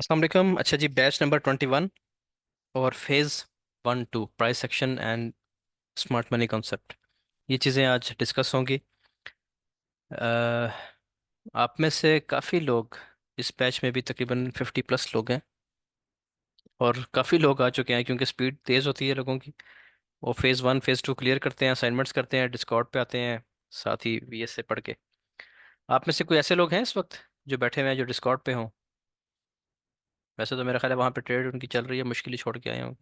अस्सलाम वालेकुम। अच्छा जी, बैच नंबर 21 और phase 1-2 price section and smart money concept, ये चीज़ें आज डिस्कस होंगी। अह, आप में से काफ़ी लोग इस बैच में भी तकरीबन 50+ लोग हैं और काफ़ी लोग आ चुके हैं क्योंकि स्पीड तेज़ होती है लोगों की। वो फेज़ 1 फेज़ 2 क्लियर करते हैं, असाइनमेंट्स करते हैं, डिस्कॉर्ड पे आते हैं, साथ ही वीएस से पढ़ के। आप में से कोई ऐसे लोग हैं इस वक्त जो बैठे हुए हैं जो डिस्कॉर्ड पे हों? वैसे तो मेरा ख्याल है वहाँ पे ट्रेड उनकी चल रही है, मुश्किल ही छोड़ के आए हों।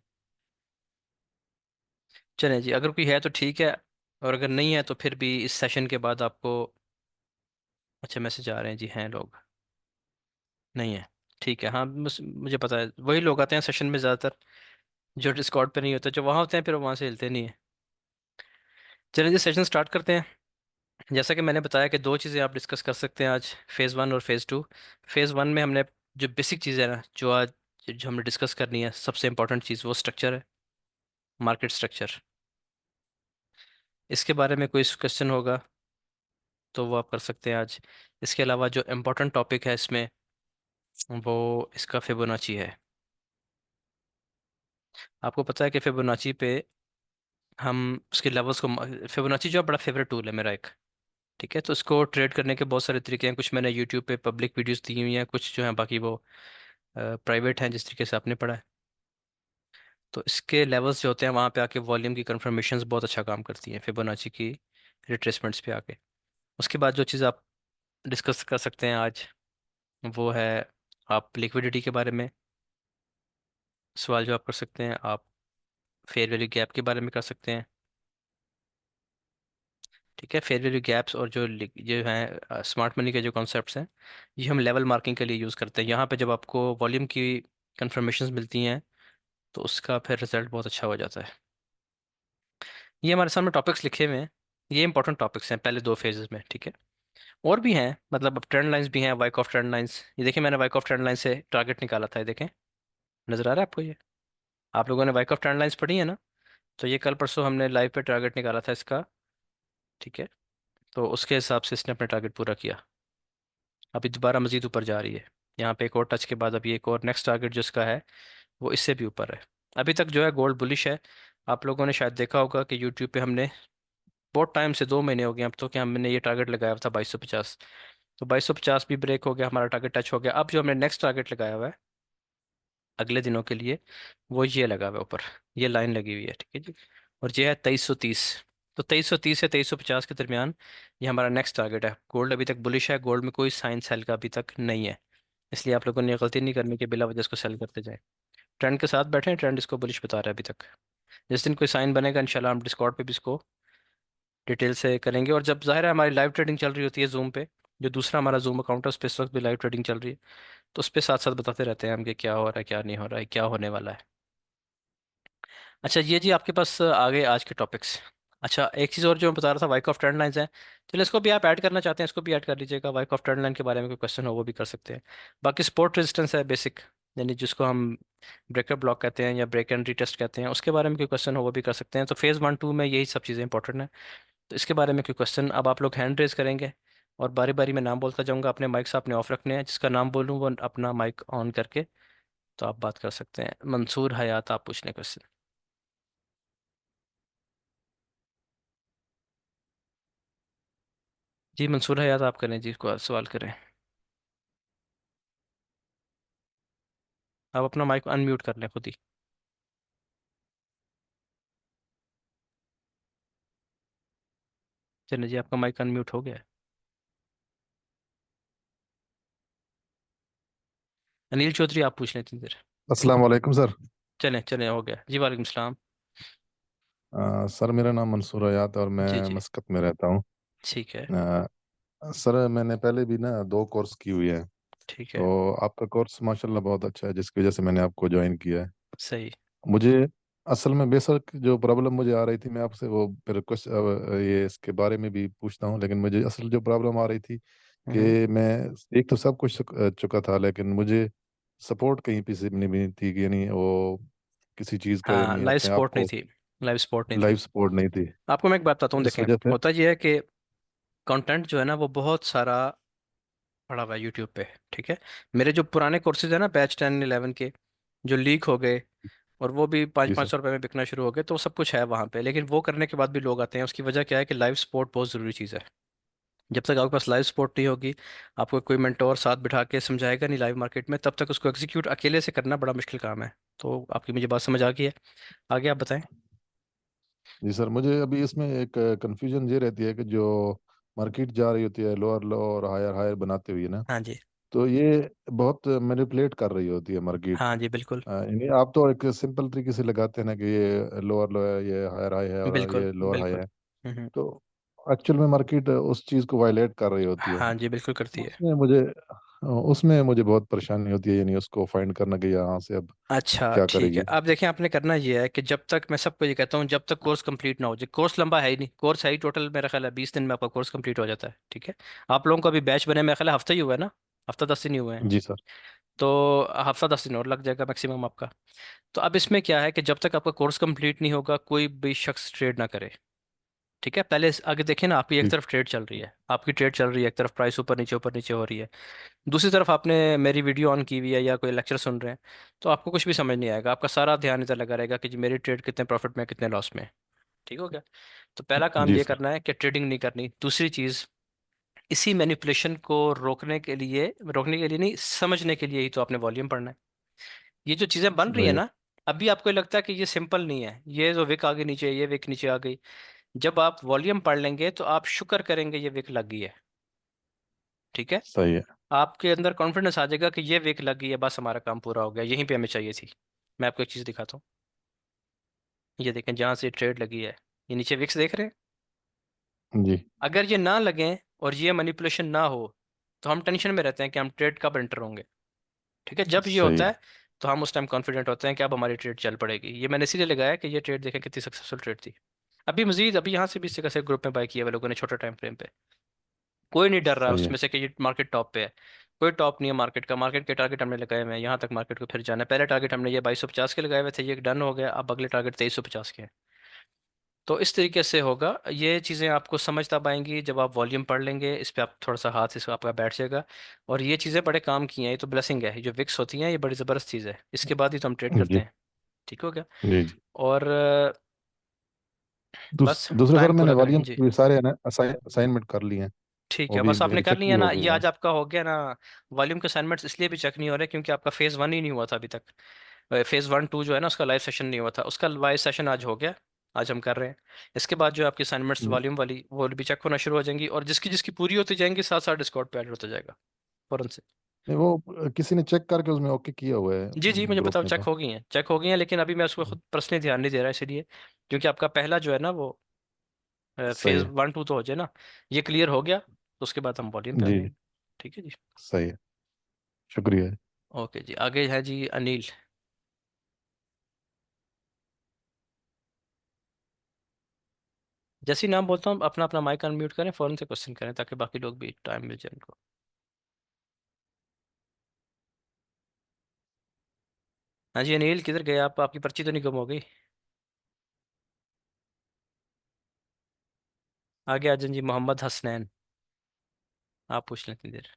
चलें जी, अगर कोई है तो ठीक है, और अगर नहीं है तो फिर भी इस सेशन के बाद आपको अच्छा मैसेज आ रहे हैं जी, हैं लोग? नहीं है, ठीक है। हाँ, मुझे पता है वही लोग आते हैं सेशन में ज़्यादातर जो डिस्कॉर्ड पे नहीं होते, जो वहाँ होते हैं फिर वहाँ से हिलते नहीं है। चलिए जी, सेशन स्टार्ट करते हैं। जैसा कि मैंने बताया कि दो चीज़ें आप डिस्कस कर सकते हैं आज, फेज़ 1 और फेज़ 2। फेज़ 1 में हमने जो बेसिक चीज़ है ना, जो आज जो हमने डिस्कस करनी है, सबसे इंपॉर्टेंट चीज़ वो स्ट्रक्चर है, मार्केट स्ट्रक्चर। इसके बारे में कोई क्वेश्चन होगा तो वो आप कर सकते हैं आज। इसके अलावा जो इम्पोर्टेंट टॉपिक है इसमें वो इसका फिबोनाची है। आपको पता है कि फिबोनाची पे हम उसके लेवल्स को, फिबोनाची जो है बड़ा फेवरेट टूल है मेरा एक। ठीक है, तो इसको ट्रेड करने के बहुत सारे तरीके हैं। कुछ मैंने यूट्यूब पे पब्लिक वीडियोस दी हुई हैं, कुछ जो हैं बाकी वो प्राइवेट हैं जिस तरीके से आपने पढ़ा है। तो इसके लेवल्स जो होते हैं वहाँ पे आके वॉल्यूम की कंफर्मेशंस बहुत अच्छा काम करती हैं फिबोनाची की रिट्रेसमेंट्स पे आके। उसके बाद जो चीज़ आप डिस्कस कर सकते हैं आज वो है, आप लिक्विडिटी के बारे में सवाल जवाब कर सकते हैं, आप फेयर वैल्यू गैप के बारे में कर सकते हैं। ठीक है, फेयर वैल्यू गैप्स और जो हैं स्मार्ट मनी के जो कॉन्सेप्ट्स हैं, ये हम लेवल मार्किंग के लिए यूज़ करते हैं। यहाँ पे जब आपको वॉल्यूम की कंफर्मेशंस मिलती हैं तो उसका फिर रिजल्ट बहुत अच्छा हो जाता है। ये हमारे सामने टॉपिक्स लिखे हुए हैं, ये इंपॉर्टेंट टॉपिक्स हैं पहले दो फेजेस में। ठीक है, और भी हैं, मतलब अब ट्रेंड लाइंस भी हैं, वाइक ऑफ ट्रेंड लाइंस। ये देखिए, मैंने वाइक ऑफ ट्रेंड लाइन से टारगेट निकाला था, ये देखें, नज़र आ रहा है आपको ये? आप लोगों ने वाइक ऑफ ट्रेंड लाइंस पढ़ी है ना? तो ये कल परसों हमने लाइव पे टारगेट निकाला था इसका। ठीक है, तो उसके हिसाब से इसने अपना टारगेट पूरा किया। अभी दोबारा मजीद ऊपर जा रही है, यहाँ पे एक और टच के बाद अभी एक और नेक्स्ट टारगेट जो इसका है वो इससे भी ऊपर है। अभी तक जो है गोल्ड बुलिश है। आप लोगों ने शायद देखा होगा कि यूट्यूब पे हमने बहुत टाइम से, 2 महीने हो गए अब तो, कि हमने ये टारगेट लगाया हुआ था 2250। तो 2250 भी ब्रेक हो गया, हमारा टारगेट टच हो गया। अब जो हमने नेक्स्ट टारगेट लगाया हुआ है अगले दिनों के लिए, वो ये लगा हुआ है ऊपर, ये लाइन लगी हुई है। ठीक है जी, और ये है 2330। तो 2330 से 2350 के दरमियान ये हमारा नेक्स्ट टारगेट है। गोल्ड अभी तक बुलिश है, गोल्ड में कोई साइन सेल का अभी तक नहीं है, इसलिए आप लोगों ने ये गलती नहीं करनी कि बिला वजह इसको सेल करते जाएं। ट्रेंड के साथ बैठे हैं, ट्रेंड इसको बुलिश बता रहा है अभी तक। जिस दिन कोई साइन बनेगा इंशाल्लाह हम डिस्कॉर्ड पे भी इसको डिटेल से करेंगे। और जब ज़ाहिर है हमारी लाइव ट्रेडिंग चल रही होती है जूम पे, जो दूसरा हमारा जूम अकाउंट है उस पर इस वक्त भी लाइव ट्रेडिंग चल रही है, तो उस पर साथ साथ बताते रहते हैं हम कि क्या हो रहा है, क्या नहीं हो रहा है, क्या होने वाला है। अच्छा ये जी, आपके पास आ गए आज के टॉपिक्स। अच्छा, एक चीज़ और जो मैं बता रहा था, वाइक ऑफ ट्रेंड लाइंस है। चलिए, इसको भी आप ऐड करना चाहते हैं इसको भी ऐड कर लीजिएगा। वाइक ऑफ ट्रेंड लाइन के बारे में कोई क्वेश्चन हो वो भी कर सकते हैं। बाकी सपोर्ट रेजिस्टेंस है बेसिक, यानी जिसको हम ब्रेकर ब्लॉक कहते हैं या ब्रेक एंड रीटेस्ट कहते हैं, उसके बारे में कोई क्वेश्चन हो वो भी कर सकते हैं। तो फेज़ 1-2 में यही सब चीज़ें इंपॉर्टेंट हैं। तो इसके बारे में कोई क्वेश्चन, अब आप लोग हैंड रेज करेंगे और बारी बारी में नाम बोलता जाऊंगा। अपने माइक्स आपने ऑफ रखने हैं, जिसका नाम बोलूँ वो अपना माइक ऑन करके तो आप बात कर सकते हैं। मंसूर हयात, आप पूछने क्वेश्चन। जी मंसूर हयात, आप करें जी, को सवाल करें। आप अपना माइक अनम्यूट कर लें खुद ही। चलिए जी, आपका माइक अनम्यूट हो गया है। अनिल चौधरी, आप पूछ लें इतनी देर। अस्सलाम वालेकुम सर। चलें चलें, हो गया जी, वालेकुम सलाम। सर मेरा नाम मंसूर हयात है और जी मैं जी, मस्कत में रहता हूँ। ठीक है। सर मैंने पहले भी ना 2 कोर्स की हुई है। ठीक है, तो आपका कोर्स माशाल्लाह बहुत अच्छा है जिसकी वजह से मैंने आपको ज्वाइन किया है। सही। मुझे असल में बेशक जो प्रॉब्लम मुझे आ रही थी मैं आपसे वो फिर कुछ ये इसके बारे में भी पूछता हूँ, लेकिन मुझे असल जो प्रॉब्लम आ रही थी हम्म। कि मैं एक तो सब कुछ चुका था, लेकिन मुझे सपोर्ट कहीं पे से नहीं मिली थी कि यानी वो किसी चीज़ का हाँ, यानी लाइव अपने आप सपोर्ट नहीं को थी, लाइव सपोर्ट नहीं थी। लाइफ सपोर्ट नहीं थी। आपको मैं एक बात बताता तो हूँ, इस देखें वजह से होता ये है कि कंटेंट जो है ना वो बहुत सारा पढ़ा हुआ है यूट्यूब पे। ठीक है। मेरे जो पुराने कोर्सेज है ना, बैच 10 11 के, जो लीक हो गए और वो भी पाँच जी पाँच सर। सौ रुपये में बिकना शुरू हो गए, तो वो सब कुछ है वहाँ पे। लेकिन वो करने के बाद भी लोग आते हैं, उसकी वजह क्या है कि लाइव सपोर्ट बहुत ज़रूरी चीज़ है। जब तक आपके पास लाइव सपोर्ट नहीं होगी, आपको कोई मेंटोर साथ बिठा के समझाएगा नहीं लाइव मार्केट में, तब तक उसको एग्जीक्यूट अकेले से करना बड़ा मुश्किल काम है। तो आपकी मुझे बात समझ आ गई है। आगे आप बताएं। जी सर, मुझे अभी इसमें एक कंफ्यूजन ये रहती है कि जो मार्केट जा रही होती है लोअर लो और हायर हायर बनाते हुए ना, हाँ जी। तो ये बहुत मैनिपुलेट कर रही होती है मार्केट। हाँ जी बिल्कुल। यानी आप तो एक सिंपल तरीके से लगाते हैं ना कि ये लोअर लो है, ये हायर हाई है और बिल्कुल ये लोअर हाई बिल्कुल। है। हम्म। तो एक्चुअल में मार्केट उस चीज़ को वायलेट कर रही होती है। हाँ जी बिल्कुल करती है। उसमें मुझे उसमें मुझे बहुत परेशानी होती है, यानी उसको फाइंड करना कि यहाँ से अब अच्छा क्या ठीक है, करेगी। अब देखें आपने करना ये है कि जब तक, मैं सबको ये कहता हूँ, जब तक कोर्स कंप्लीट ना हो जाए, कोर्स लंबा है ही नहीं, कोर्स है ही टोटल मेरा ख्याल है 20 दिन में आपका कोर्स कंप्लीट हो जाता है। ठीक है। आप लोगों का भी बैच बने मेरा ख्याल है हफ्ता ही हुआ है ना, हफ्ता 10 दिन ही हुए हैं। जी सर। तो हफ्ता 10 दिन और लग जाएगा मैक्सिमम आपका। तो अब इसमें क्या है कि जब तक आपका कोर्स कंप्लीट नहीं होगा, कोई भी शख्स ट्रेड ना करे। ठीक है। पहले आगे देखें ना, आपकी एक जी तरफ ट्रेड चल रही है, आपकी ट्रेड चल रही है, एक तरफ प्राइस ऊपर नीचे हो रही है, दूसरी तरफ आपने मेरी वीडियो ऑन की हुई है या कोई लेक्चर सुन रहे हैं, तो आपको कुछ भी समझ नहीं आएगा, आपका सारा ध्यान इधर लगा रहेगा कि जी मेरी ट्रेड कितने प्रॉफिट में है, कितने लॉस में है। ठीक हो गया। तो पहला काम जी ये सर। करना है कि ट्रेडिंग नहीं करनी। दूसरी चीज़, इसी मैनिपुलेशन को रोकने के लिए नहीं, समझने के लिए ही तो आपने वॉल्यूम पढ़ना है। ये जो चीज़ें बन रही है सही है। ना, अभी आपको ये लगता है कि ये सिंपल नहीं है, ये जो विक आगे नीचे, ये विक नीचे आ गई। जब आप वॉल्यूम पढ़ लेंगे तो आप शुक्र करेंगे ये विक लग गई है। ठीक है। सही है। आपके अंदर कॉन्फिडेंस आ जाएगा कि ये विक लग गई है, बस हमारा काम पूरा हो गया, यहीं पे हमें चाहिए थी। मैं आपको एक चीज़ दिखाता हूँ। ये देखें जहाँ से ट्रेड लगी है, ये नीचे विक्स देख रहे हैं। जी। अगर ये ना लगे और ये मैनिपुलेशन ना हो, तो हम टेंशन में रहते हैं कि हम ट्रेड कब एंटर होंगे। ठीक है। जब ये सही होता है। है, तो हम उस टाइम कॉन्फिडेंट होते हैं कि अब हमारी ट्रेड चल पड़ेगी। ये मैंने इसीलिए लगाया कि ये ट्रेड देखें कितनी सक्सेसफुल ट्रेड थी। अभी मजीद, अभी यहाँ से भी इसी से ग्रुप में बाय किया हुआ लोगों ने छोटे टाइम फ्रेम पे। कोई नहीं डर रहा है सही है। उसमें से कि ये मार्केट टॉप पे है। कोई टॉप नहीं है मार्केट का, मार्केट के टारगेट हमने लगाए हुए हैं, यहाँ तक मार्केट को फिर जाना है। पहले टारगेट हमने ये 2250 के लगाए हुए थे, ये डन हो गया, अब अगले टारगेट 2350 के हैं। तो इस तरीके से होगा। ये चीज़ें आपको समझ तब आएंगी जब आप वॉल्यूम पढ़ लेंगे, इस पे आप थोड़ा सा हाथ इस आपका बैठ जाएगा। और ये चीज़ें बड़े काम की हैं, ये तो ब्लेसिंग है, ये जो विक्स होती हैं ये बड़ी ज़बरदस्त चीज़ है, इसके बाद ही तो हम ट्रेड करते जी हैं। ठीक हो गया। जी जी। और बस दूसरे सर, टाइम मैंने पूरा करें वॉल्यूम जी। के सारे असाइनमेंट कर लिए हैं। ठीक वो है, भी बस आपने कर वेरीफाई लिया हो ना, गए ये हैं। आज आपका हो गया ना। वॉल्यूम के असाइनमेंट्स इसलिए भी चेक नहीं हो रहे क्योंकि आपका फेज़ 1 ही नहीं हुआ था अभी तक। फेज़ 1 2 जो है ना, उसका लाइव सेशन नहीं हुआ था, उसका लाइव सेशन आज हो गया। आज हम कर रहे हैं। इसके बाद जो आपकी असाइनमेंट्स हम्म, वॉल्यूम वाली, वो भी चेक होना शुरू हो जाएंगी, और जिसकी जिसकी पूरी होती जाएंगी, साथ साथ डिस्कॉर्ड पे ऐड होता जाएगा फौरन से। नहीं, वो किसी ने चेक करके उसमें ओके किया हुआ है जी जी मुझे ग्रुप बताओ, में चेक तो। हो गई हैं, चेक हो गई हैं, लेकिन अभी मैं उसको खुद पर्सनली ध्यान नहीं दे रहा इसलिए, क्योंकि आपका पहला जो है ना वो सही फेज़ है। 1 2 तो हो जाए ना, ये क्लियर हो गया, तो उसके बाद हम वॉल्यूम पे आ जी जी। जाएंगे। ठीक है जी। सही है। शुक्रिया। ओके जी, आगे है जी अनिल। जैसे ही नाम बोलता हूँ, अपना अपना माइक अनम्यूट करें, फ़ौरन से क्वेश्चन करें, ताकि बाकी लोग भी टाइम मिल जाए उनको। हाँ जी अनिल, किधर गए आप? आपकी पर्ची तो नहीं गुम हो गई? आगे आ जाए जी, मोहम्मद हसनैन, आप पूछ लें इतनी देर।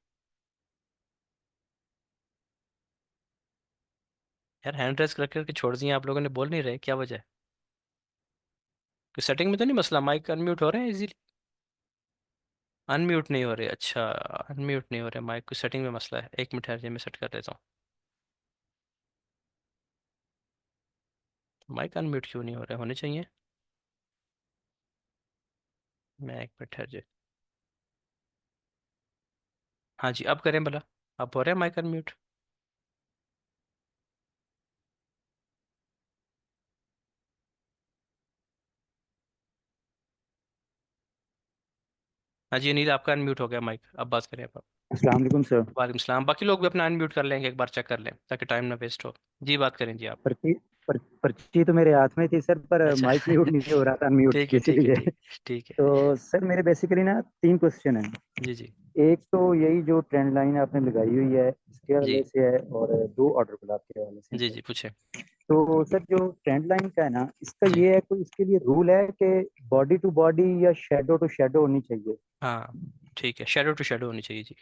यार हैंड रेस कर करके छोड़ दिए आप लोगों ने, बोल नहीं रहे, क्या वजह है? कि सेटिंग में तो नहीं मसला, माइक अनम्यूट हो रहे हैं इजीली? अनम्यूट नहीं हो रहे, अच्छा। अनम्यूट नहीं हो रहे माइक, की सेटिंग में मसला है, 1 मिनट ठहर जाइए, मैं सेट कर लेता हूँ। माइक अनम्यूट क्यों नहीं हो रहे, होने चाहिए। मैं 1 मिनट ठहर जाइए। हाँ जी, अब करें भला। अब हो रहे हैं माइक अनम्यूट? हाँ जी अनिल, आपका अनम्यूट हो गया माइक, अब बात करें आप। अस्सलाम वालेकुम सर। वालेकुम सलाम। बाकी लोग भी अपना अनम्यूट कर लेंगे, एक बार चेक कर लें ताकि टाइम ना वेस्ट हो। जी बात करें जी आप। पर्ची पर्ची तो मेरे हाथ में थी सर, पर अच्छा माइक म्यूट नहीं हो रहा था, म्यूट ठीक है ठीक है इसीलिए। ठीक। ठीक है। तो सर मेरे बेसिकली ना 3 क्वेश्चन हैं। जी जी। एक तो यही जो ट्रेंड लाइन आपने लगाई हुई है इसके जी हवाले से है, और दो ऑर्डर गुलाब के हवाले से जी है। जी पूछे। तो सर जो ट्रेंड लाइन का है ना, इसका जी ये है, कोई इसके लिए रूल है कि बॉडी टू बॉडी या शेडो टू शेडो होनी चाहिए? हाँ ठीक है, शेडो टू शेडो होनी चाहिए जी।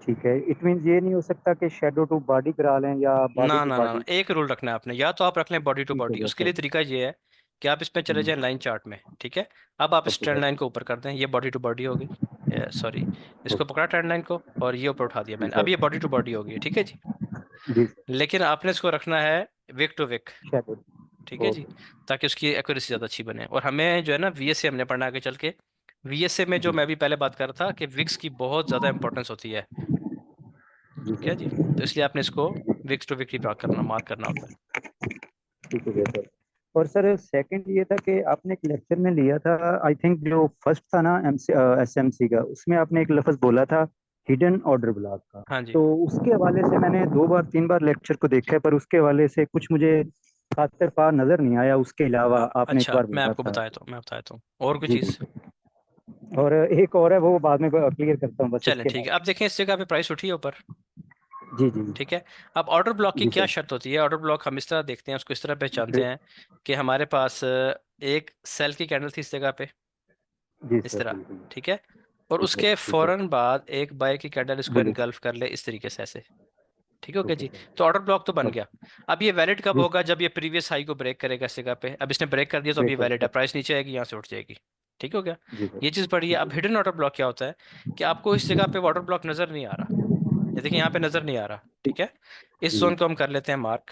ठीक है, इट मीन्स ये नहीं हो सकता कि शेडो टू बॉडी करा लें या बॉडी ना टू ना ना ना, बॉडी? एक रूल रखना है आपने, या तो आप रख लें बॉडी टू ठीक हो बॉडी। गया उसके लिए सर। तरीका ये है कि आप इसमें चले जाएं लाइन चार्ट में, ठीक है। अब आप इस ओके ट्रेंड सर। लाइन को ऊपर कर दें, ये बॉडी टू बॉडी होगी, सॉरी, इसको ओके पकड़ा ट्रेंड लाइन को और ये ऊपर उठा दिया जी मैंने, अब सर। ये बॉडी टू बॉडी होगी, ठीक है जी। जी सर। लेकिन आपने इसको रखना है विक टू विक, शेडो। ठीक है जी, ओके। ताकि उसकी एक्यूरेसी ज़्यादा अच्छी बने। और हमें जो है ना वीएसए हमने पढ़ना आगे चल के, वीएसए में जो जी मैं भी पहले बात कर रहा था कि विक्स की बहुत ज़्यादा इंपॉर्टेंस होती है, जी ठीक है जी। सर। तो इसलिए आपने इसको विक्स टू विक ही मार्क करना होता है। ठीक हो गया सर। और सर सेकंड ये था कि आपने एक लेक्चर में लिया था, आई थिंक जो फर्स्ट था ना एसएमसी का, उसमें आपने एक लफ्ज बोला था हिडन ऑर्डर ब्लॉक का। हाँ जी। तो उसके हवाले से मैंने 2 बार 3 बार लेक्चर को देखा है, पर उसके हवाले से कुछ मुझे खातर पा नजर नहीं आया। उसके अलावा आपने एक अच्छा, बार मैं बोला आपको था। बताता हूँ और कोई जी चीज़। जी। और एक और है, वो बाद में क्लियर करता हूँ बस चलें इसके ठीक बाद। है, अब देखें इस जगह पे प्राइस उठी है ऊपर, जी जी ठीक है। अब ऑर्डर ब्लॉक की जी क्या सर। शर्त होती है? ऑर्डर ब्लॉक हम इस तरह देखते हैं, उसको इस तरह पहचानते जी हैं कि हमारे पास एक सेल की कैंडल थी इस जगह पे, जी इस सर तरह, बिल्कुल। ठीक है। और ठीक है उसके ठीक है। फौरन बाद एक बाय की कैंडल इसको बुलिश। इनगल्फ कर ले इस तरीके से, ऐसे, ठीक है, ओके ओके जी। सर। तो ऑर्डर ब्लॉक तो बन ओके। गया। अब ये वैलिड कब जी होगा? जब ये प्रीवियस हाई को ब्रेक करेगा इस जगह पे। अब इसने ब्रेक कर दिया तो अब ये ब्रेक वैलिड है, कर। प्राइस नीचे आएगी, यहाँ से उठ जाएगी, ठीक हो गया। जी सर। ये चीज़ पढ़ी है। ठीक अब है। हिडन ऑर्डर ब्लॉक क्या होता है कि आपको इस जगह पे ऑर्डर ब्लॉक नजर नहीं आ रहा, ये देखिए यहाँ पे नजर नहीं आ रहा, ठीक है। इस जी जोन को हम कर लेते हैं मार्क,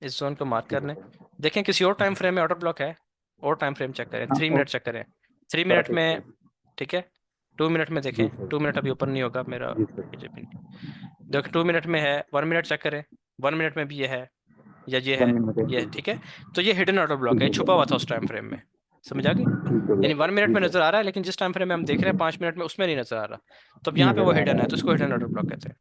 इस जोन को मार्क ठीक कर है लें। सर। देखें किसी और टाइम फ्रेम में ऑर्डर ब्लॉक है, और टाइम फ्रेम चेक करें, हाँ 3 मिनट चेक करें, 3 मिनट बात एक में, सर। ठीक है। 2 मिनट में देखें, जी सर। 2 मिनट अभी ओपन नहीं होगा मेरा, जी सर। देखो 2 मिनट में है, 1 मिनट चेक करें, 1 मिनट में भी ये है या ये वन है, मिनट ये है, ठीक ठीक है। तो ये हिडन ऑर्डर ब्लॉक है, हो छुपा गया। हुआ था उस टाइम फ्रेम में, समझ आ गई। ठीक हो गया यानी वन सर। मिनट जी में सर। नजर आ रहा है, लेकिन जिस टाइम फ्रेम में हम देख रहे हैं 5 मिनट में, उसमें नहीं नजर आ रहा। तो अब यहाँ पे वो नजर आ हिडन रहा है, तो इसको हिडन ऑर्डर है। ब्लॉक कहते हैं,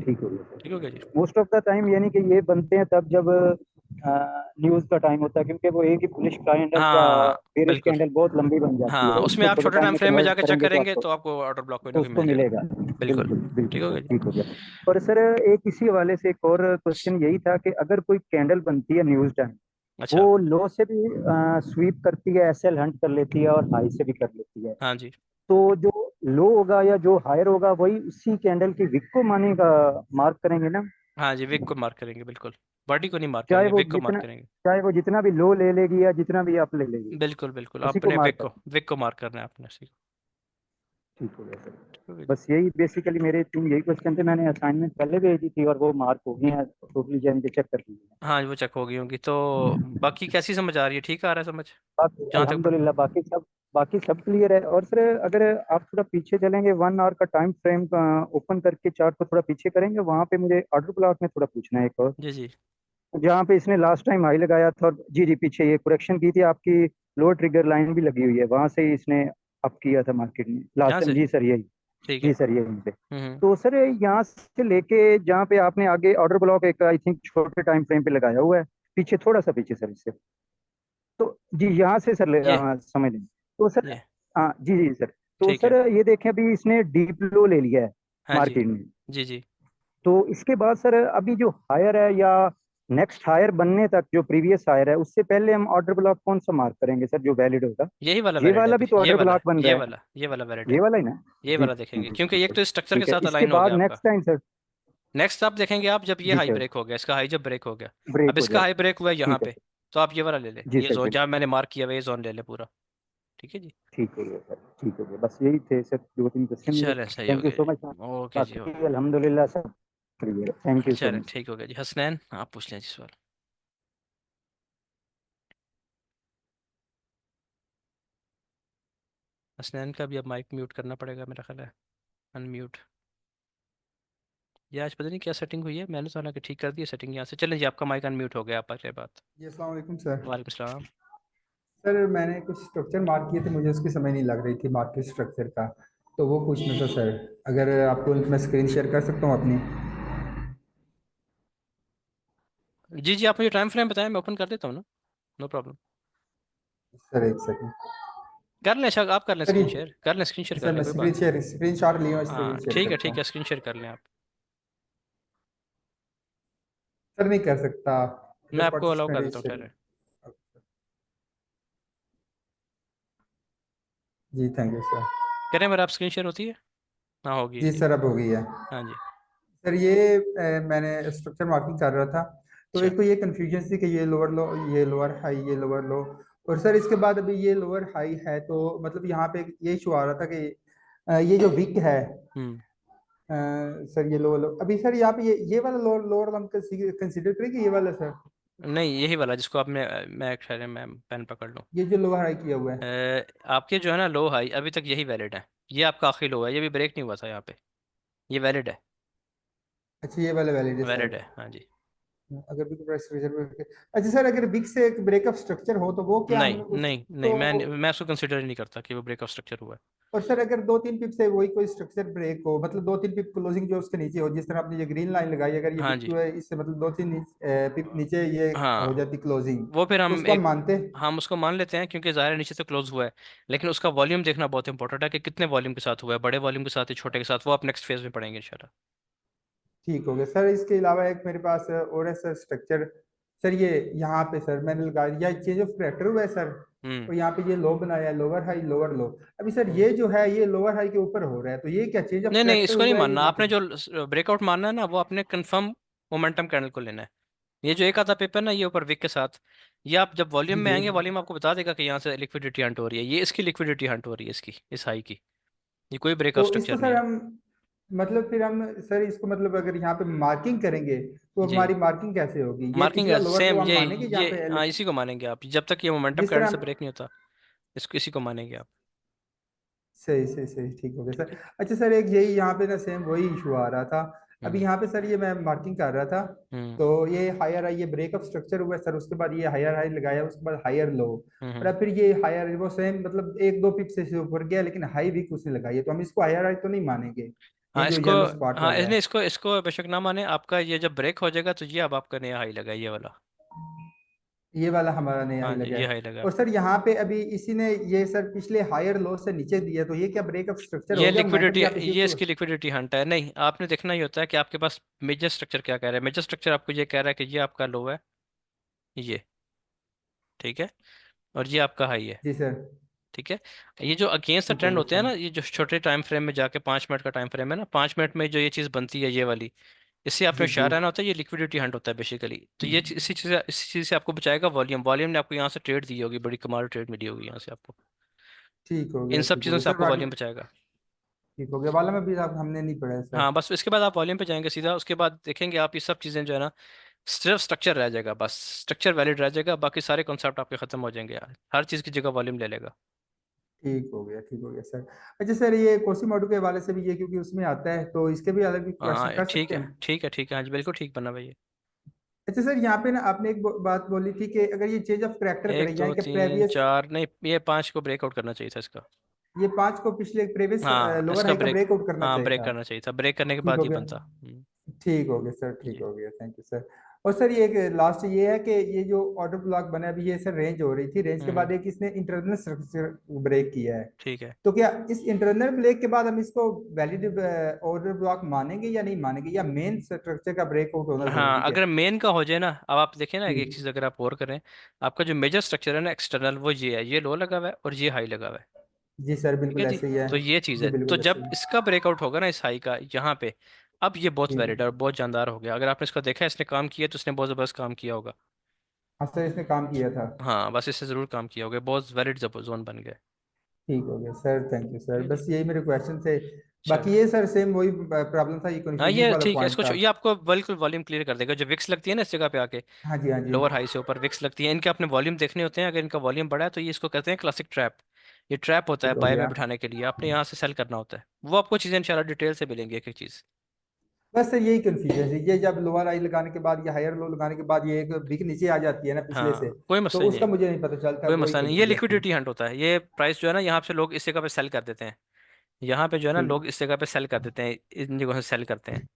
ठीक हो गया ठीक हो सर। गया जी। मोस्ट ऑफ द टाइम यानी कि ये बनते हैं तब जब न्यूज का टाइम होता है, क्योंकि वो एक ही बुलिश कैंडल या हाँ बेरिश बिल्कुल। कैंडल बहुत लंबी बन जाती है, हाँ, उसमें उसको आप थोड़े छोटे टाइम टाइम में फ्रेम में कन्वर्ट जाके चेक करेंगे तो करेंगे आपको, तो आपको ऑर्डर ब्लॉक कोई ना तो कोई उसको मिल जाएगा। मिलेगा। बिल्कुल, बिल्कुल बिल्कुल ठीक हो सर, गया जी। ठीक हो गया। और सर एक इसी हवाले से एक और क्वेश्चन यही था कि अगर कोई कैंडल बनती है न्यूज टाइम, अच्छा। वो लो से भी स्वीप करती है, एसएल हंट कर लेती है, और हाई से भी कर लेती है। हाँ जी। तो जो लो होगा या जो हायर होगा वही उसी कैंडल की विक को मानेगा, मार्क करेंगे ना? हाँ जी, विक को मार्क करेंगे बिल्कुल, बॉडी को नहीं मार्क चाहे करेंगे, वो विक को मार्क जितना करेंगे। चाहे वो जितना भी लो ले लेगी या जितना भी अप ले लेगी, बिल्कुल बिल्कुल, उसी को आपने मार्क कर। विक को मार्क करना है आपने, ठीक। ठीक हो गया सर। ठीक हो गया जी। बस यही बेसिकली मेरे 3 यही क्वेश्चन थे, मैंने असाइनमेंट पहले भेजी थी और वो मार्क हो गई है टोटली, जैन के चेक कर ली है। हाँ वो चेक हो गई होंगी तो। बाकी कैसी समझ आ रही है? ठीक आ रहा है समझ, बाकी जहाँ तक पढ़। अल्हम्दुलिल्लाह बाकी सब क्लियर है। और सर अगर आप थोड़ा पीछे चलेंगे, 1 आवर का टाइम फ्रेम ओपन करके चार्ट को थोड़ा पीछे करेंगे, वहां पे मुझे ऑर्डर ब्लॉक में थोड़ा पूछना है एक और, जी जी। जहाँ पे इसने लास्ट टाइम हाई लगाया था, और जी जी पीछे ये करेक्शन की थी आपकी, लो ट्रिगर लाइन भी लगी हुई है, वहां से ही इसने अप किया था मार्केट में लास्ट यहाँ टाइम। से, जी सर यही। ठीक है। जी सर यही पे। हम्म। तो सर यहाँ से लेके जहाँ पे आपने आगे ऑर्डर ब्लॉक एक आई थिंक छोटे टाइम फ्रेम पे लगाया हुआ है, पीछे थोड़ा सा पीछे सर इससे, तो जी यहाँ से सर ये समझ लें। तो सर ये हाँ जी जी सर। तो ठीक है। सर ये देखें अभी इसने डीप लो ले लिया है हाँ जी। मार्केट में। जी जी। तो इसके बाद सर अभी जो हायर है या नेक्स्ट हायर बनने तक जो प्रीवियस हायर है, उससे पहले हम ऑर्डर ब्लॉक कौन सा मार्क करेंगे सर जो वैलिड होगा? यही वाला ये वैलिड है वाला अभी, भी तो ये ऑर्डर वाला, ब्लॉक बन ये रहा है। वाला, ये वाला वैलिड ये है। वाला ही ना? ये जी वाला देखेंगे, जी क्योंकि जी एक सर। तो स्ट्रक्चर के ठीक है, साथ इसके अलाइन हो बाद गया आपका। Next time sir. नेक्स्ट आप देखेंगे, आप जब ये जी हाई सर। ब्रेक हो गया, इसका हाई जब ब्रेक हो गया, ब्रेक अब हो इसका जाए। हाई ब्रेक हुआ है यहाँ ठीक है पे, सर। तो आप ये वाला ले लें, जी ये सर जोन बिल्कुल। जहाँ मैंने मार्क किया हुआ है, ये जोन ले लें पूरा, ठीक है जी। ठीक हो गया सर। ठीक हो गया, बस यही थे सर 2 3 क्वेश्चन मेरे। चलें, सही हो थैंक यू गया सो जी। मच। ओके जी, बाकी ओके। अल्हम्दुलिल्लाह सब क्लियर, थैंक यू सो चलें, मच। ठीक हो गया जी। हसनैन आप पूछ लें जी सवाल। हसनैन का भी अब माइक म्यूट करना पड़ेगा मेरा ख्याल है, अनम्यूट। ये आज पता नहीं क्या सेटिंग हुई है, मैंने तो हालांकि ठीक कर दी है सेटिंग यहाँ से। चलें जी, आपका माइक अनम्यूट हो गया, आप अगले बात। जी अस्सलाम वालेकुम सर। वालेकुम सलाम। सर मैंने कुछ स्ट्रक्चर मार्क किए थे, मुझे उसकी समझ नहीं लग रही थी मार्केट स्ट्रक्चर का, तो वो पूछना था सर। अगर आपको मैं स्क्रीन शेयर कर सकता हूँ अपनी? जी जी, आप मुझे टाइम फ्रेम बताएं, मैं ओपन कर देता हूँ ना, नो प्रॉब्लम। सर एक सेकंड। कर लें, अच्छा आप कर लें सर स्क्रीन शेयर, कर लें स्क्रीन शेयर कर सर लें, मैं कोई बात नहीं। स्क्रीन शॉट लिया, स्क्रीन हाँ शेयर करता ठीक हूँ। है, स्क्रीन शेयर कर लें आप। सर नहीं कर सकता, मैं अगर आपको अलाउ पार्टिसिपेंट कर इज देता हूँ, शेयरिंग। ठहरे। जी थैंक यू सर। करें, मेरा आप स्क्रीन शेयर होती है? हाँ होगी जी जी। सर, अब हो गई है। हाँ जी। सर ये मैंने स्ट्रक्चर मार्किंग कर रहा था, तो अच्छा। एक तो ये कंफ्यूजन थी कि ये लोअर लो, ये लोअर हाई, ये लोअर लो। और सर इसके बाद अभी ये लोअर हाई है, तो मतलब यहाँ पे ये इशू आ रहा था कि ये जो विक है, हम्म। सर ये लोअर लो, अभी सर यहाँ पे ये वाला लोअर लोअर हम कंसिडर करें कि ये वाला सर, नहीं यही वाला जिसको आपने मैं खैर मैं पेन पकड़ लूँ। ये जो लोअर हाई किया हुआ है। आपके जो है ना लो हाई अभी तक यही वैलिड है। ये आपका आखिरी लो है, ये भी ब्रेक नहीं हुआ था यहाँ पे। ये वैलिड है। अच्छा ये वाला वैलिड है वैलिड सर। है हाँ जी। अगर बिग प्राइस स्ट्रक्चर, अच्छा सर अगर बिग से एक ब्रेकअप स्ट्रक्चर हो तो वो क्या हम नहीं नहीं नहीं, उसको, मैं उसको कंसिडर ही नहीं करता कि वो ब्रेक ऑफ स्ट्रक्चर हुआ है। और सर अगर दो तीन पिप से वही कोई स्ट्रक्चर ब्रेक हो, मतलब दो तीन पिप क्लोजिंग जो उसके नीचे हो, जिस तरह आपने ये ग्रीन लाइन लगाई, अगर ये हाँ बिग जी। टू है इससे मतलब दो तीन पिप नीचे ये हो हाँ जाती क्लोजिंग, वो फिर तो हम उसको हम एक मानते। हम उसको मान लेते हैं क्योंकि ज़ाहिर है नीचे से क्लोज हुआ है। लेकिन उसका वॉल्यूम देखना बहुत इंपॉर्टेंट है कि कितने वॉल्यूम के साथ हुआ है, बड़े वॉल्यूम के साथ या छोटे के साथ, वो आप नेक्स्ट फेज में पढ़ेंगे इंशाल्लाह। ठीक हो गया सर। इसके अलावा एक मेरे पास और है सर स्ट्रक्चर, सर ये यहाँ पे सर मैंने लगा दिया चेंज ऑफ करेक्टर हुआ है सर, हम्म। और यहाँ पे ये लो बनाया है, लोअर हाई लोअर लो। अभी सर ये जो है ये लोअर हाई के ऊपर हो रहा है, तो ये क्या चेंज ऑफ नहीं नहीं, करेक्टर इसको नहीं हुआ है ये मानना यहाँ पे। आपने। जो ब्रेकआउट मानना है ना वो आपने कंफर्म मोमेंटम कैंडल को लेना है। ये जो एक आधा पेपर ना ये ऊपर विक के साथ, ये आप जब वॉल्यूम जी में जी। आएंगे वॉल्यूम आपको बता देगा कि यहाँ से लिक्विडिटी हंट हो रही है। ये इसकी लिक्विडिटी हंट हो रही है, इसकी इस हाई की। ये कोई ब्रेकआउट तो इसको स्ट्रक्चर नहीं सर है। हम मतलब फिर हम सर इसको मतलब अगर यहाँ पे मार्किंग करेंगे तो जी। हमारी मार्किंग कैसे होगी, ये मार्किंग पिछला लोअर लो सेम हम ये मानेंगे जहाँ पे हाँ इसी को मानेंगे आप जब तक ये मोमेंटम जिस कैंडल तरह से हम, ब्रेक नहीं होता। इसको इसी को मानेंगे आप। सही सही सही, ठीक हो गया ठीक सर। है। अच्छा सर एक यही यहाँ पे ना सेम वही इशू आ रहा था। अभी हम्म। यहाँ पे सर ये मैं मार्किंग कर रहा था, हम्म। तो ये हायर हाई, ये ब्रेकअप स्ट्रक्चर हुआ है सर, उसके बाद ये हायर हाई लगाया, उसके बाद हायर लो, और हम्म। अब फिर ये हायर वो सेम मतलब एक दो पिप से ऊपर गया, लेकिन हाई भी उसने लगाई है, तो हम इसको हायर हाई तो नहीं मानेंगे, ये हाँ जो इसको, येलो स्पॉट हाँ वाला इसने है। इसको इसको बेशक ना माने। आपका ये जब ब्रेक हो जाएगा तो ये अब आपका नया हाई लगा है, ये वाला। ये वाला हमारा नया हाँ हाई जी लगा ये है। हाई लगा और आपका। सर यहाँ पे अभी इसी ने ये सर पिछले हायर लो से नीचे दिया, तो ये क्या ब्रेकअप स्ट्रक्चर हो ये गया, मोमेंटम लिक्विडिटी, यहाँ पे ये शिफ्ट हुआ। इसकी लिक्विडिटी हंट है। नहीं आपने देखना ही होता है कि आपके पास मेजर स्ट्रक्चर क्या कह रहा है। मेजर स्ट्रक्चर आपको ये कह रहा है कि ये आपका लो है, ये ठीक है, और ये आपका हाई है। जी सर। ठीक है। ये जो अगेंस्ट द ठीक हो ट्रेंड गया होते हैं सर। ना, ये जो छोटे टाइम फ्रेम में जाके 5 मिनट का टाइम फ्रेम है ना, 5 मिनट में जो ये चीज़ बनती है ये वाली, इससे आपने जी जी। इशारा ना होता है ये लिक्विडिटी हंट होता है बेसिकली। तो ये इसी चीज़ से आपको बचाएगा वॉल्यूम। वॉल्यूम ने आपको यहाँ से ट्रेड दी होगी, बड़ी कमाल ट्रेड मिली होगी यहाँ से आपको। ठीक हो इन गया, सब ठीक हो चीज़ों गया से सर, आपको बाकी वॉल्यूम बचाएगा। ठीक हो गया, वाला में भी आप हमने नहीं पढ़ा है सर। हाँ बस इसके बाद आप वॉल्यूम पे जाएंगे सीधा, उसके बाद देखेंगे आप ये सब चीज़ें जो है ना, सिर्फ स्ट्रक्चर रह जाएगा, बस स्ट्रक्चर वैलिड रह जाएगा, बाकी सारे कॉन्सेप्ट आपके खत्म हो जाएंगे यार, हर चीज़ की जगह वॉल्यूम ले लेगा। ठीक हो गया, ठीक हो गया सर। अच्छा सर ये कोसी मॉडल के हवाले से भी ये क्योंकि उसमें आता है, तो इसके भी अलग भी क्वेश्चन हाँ कर ठीक सकते है हैं। ठीक है ठीक है, हाँ जी बिल्कुल ठीक बना भाई। अच्छा सर यहाँ पे ना आपने एक बात बोली थी कि अगर ये चेंज ऑफ करेक्टर एक करे दो यानी कि तीन प्रेवियस, चार नहीं, ये 5 को ब्रेकआउट करना चाहिए था इसका। ये पांच को पिछले प्रीवियस हाँ लोअर इसका हाई का ब्रेक, ब्रेकआउट करना हाँ चाहिए ब्रेक था। करना चाहिए था, ब्रेक करने के ठीक बाद हो ये गया, बनता। ठीक हो गया सर, ठीक जी। हो गया, थैंक यू सर। और सर ये लास्ट ये है कि ये जो ऑर्डर ब्लॉक बना अभी, ये सर रेंज हो रही थी, रेंज के बाद एक इसने इंटरनल स्ट्रक्चर ब्रेक किया है, ठीक है। तो क्या इस इंटरनल ब्रेक के बाद हम इसको वैलिड ऑर्डर ब्लॉक मानेंगे या नहीं मानेंगे, या मेन स्ट्रक्चर का ब्रेकआउट होना हाँ जरूरी है। अगर मेन का हो जाए ना, अब आप देखें ना जी एक चीज़ अगर आप और करें, आपका जो मेजर स्ट्रक्चर है ना एक्सटर्नल, वो ये है, ये लो लगा हुआ है और ये हाई लगा हुआ है। जी सर, ठीक है बिल्कुल जी। ऐसे ही है। तो ये चीज़ जी है, तो बिल्कुल ऐसे जब ही है। इसका ब्रेकआउट होगा ना इस हाई का यहाँ पे, अब ये बहुत जी वैलिड है और बहुत जानदार हो गया। अगर आपने इसको देखा है इसने काम किया तो इसने बहुत ज़बरदस्त काम किया होगा। हाँ सर, इसने काम किया था। हाँ बस इससे ज़रूर काम किया होगा, बहुत वैलिड जोन बन गया। ठीक हो गया सर, थैंक यू ठीक सर, है जी। बस यही मेरे क्वेश्चन थे। बाकी चलो। ये सर सेम वही प्रॉब्लम था, ये हाँ कन्फ्यूजन ये वाला ठीक है, पॉइंट इसको था। ये आपको बिल्कुल वॉल्यूम क्लियर कर देगा। जो विक्स लगती है ना इस जगह पे आके, हाँ जी, हाँ जी। लोअर हाई से ऊपर विक्स लगती है, इनके अपने वॉल्यूम देखने होते हैं। अगर इनका वॉल्यूम बड़ा है तो ये इसको कहते हैं क्लासिक ट्रैप। ये ट्रैप होता है ठीक हो बाय में गया। बिठाने के लिए, आपने यहाँ से सेल करना होता है। वो आपको चीज़ें इंशाल्लाह डिटेल से मिलेंगी एक एक चीज़। बस सर यही कंफ्यूजन है, ये जब लोअर आई लगाने के बाद या हायर लो लगाने के बाद ये एक बिग नीचे आ जाती है ना पिछले से, हाँ कोई तो मसला नहीं उसका है। मुझे नहीं पता चलता, कोई वही मसला नहीं, ये कंफ्यूजन थी। लिक्विडिटी हंट होता है। ये प्राइस जो है ना यहाँ से लोग इस जगह पे सेल कर देते हैं। यहाँ पे जो है ना ठीक, लोग इस जगह पे सेल कर देते हैं, इन जगहों से सेल करते हैं।